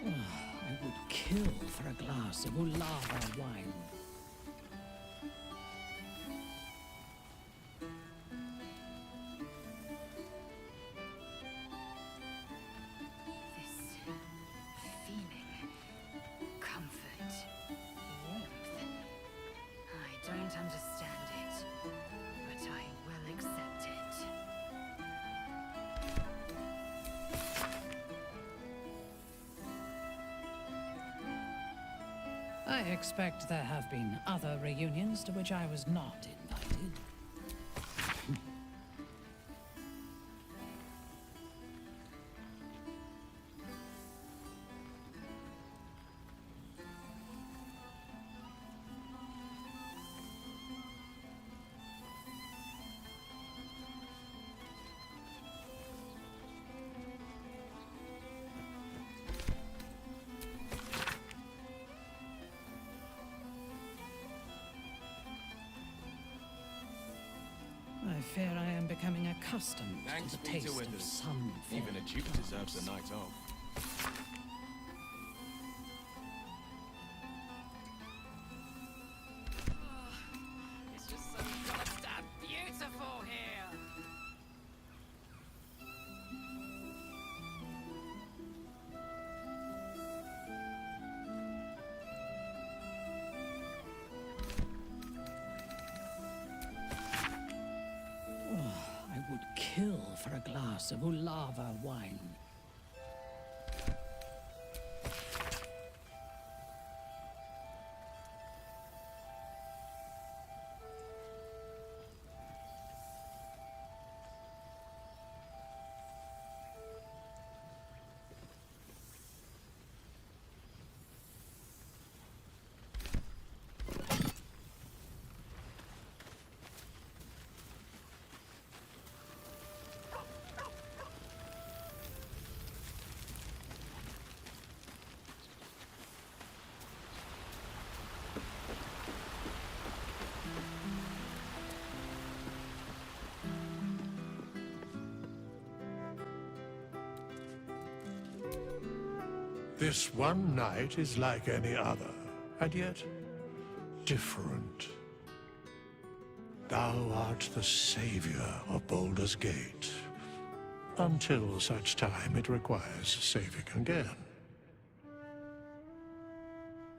I would kill for a glass of Ulava wine. can't understand it, but I will accept it. I expect there have been other reunions to which I was not invited. I fear I am becoming accustomed Thanks to the be taste to of Windows. some Even a form duke of deserves a night off. It's just so goddamn beautiful here. I would kill for a glass of Ulava wine. This one night is like any other, and yet different. Thou art the savior of Baldur's Gate, until such time it requires saving again.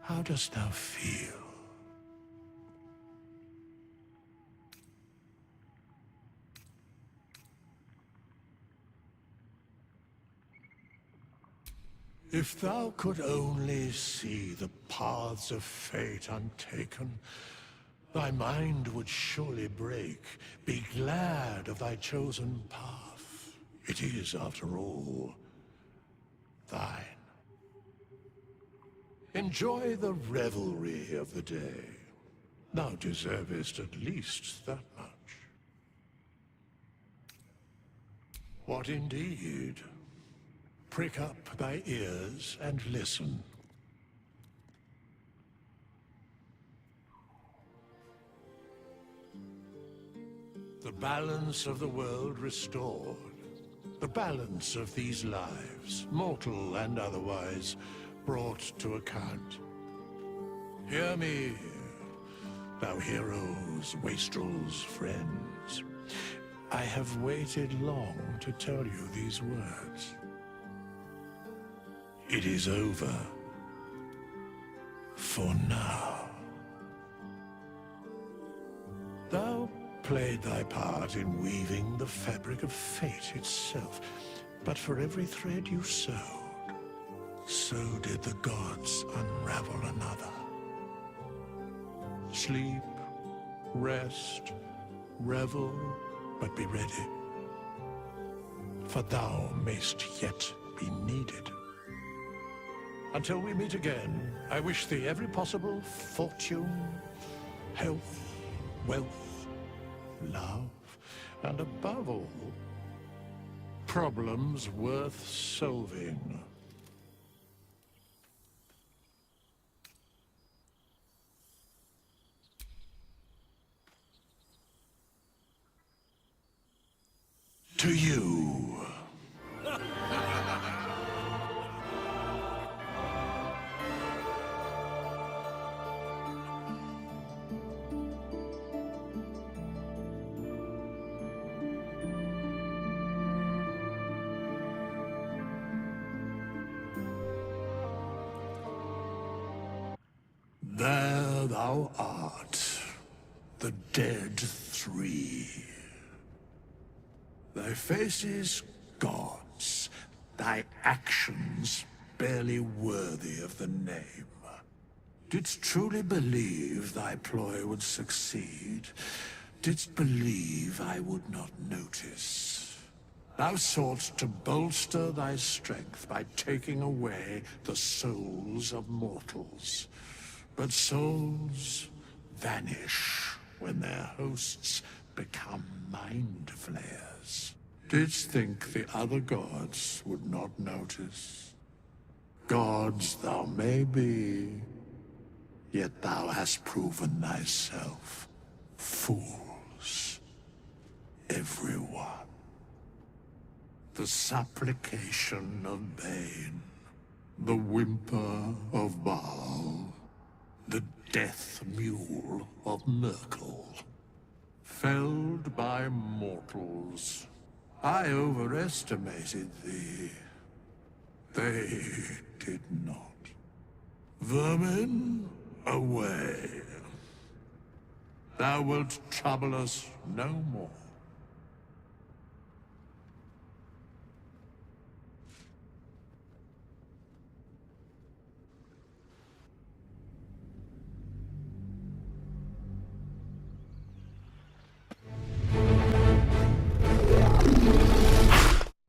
How dost thou feel? If thou could only see the paths of fate untaken, thy mind would surely break. Be glad of thy chosen path. It is, after all, thine. Enjoy the revelry of the day. Thou deservest at least that much. What indeed? Prick up thy ears and listen. The balance of the world restored. The balance of these lives, mortal and otherwise, brought to account. Hear me, thou heroes, wastrels, friends. I have waited long to tell you these words. It is over. For now. Thou played thy part in weaving the fabric of fate itself, but for every thread you sewed, so did the gods unravel another. Sleep, rest, revel, but be ready. For thou mayst yet be needed. Until we meet again, I wish thee every possible fortune, health, wealth, love, and above all, problems worth solving. To you. There thou art, dead 3. Thy faces gods, thy actions barely worthy of the name. Didst truly believe thy ploy would succeed? Didst believe I would not notice? Thou soughtst to bolster thy strength by taking away the souls of mortals. But souls vanish when their hosts become mind flayers. Didst think the other gods would not notice? Gods thou may be, yet thou hast proven thyself fools, everyone. The supplication of Bane, the whimper of Baal, the death mule of Merkel. Felled by mortals, I overestimated thee. They did not. Vermin, away. Thou wilt trouble us no more.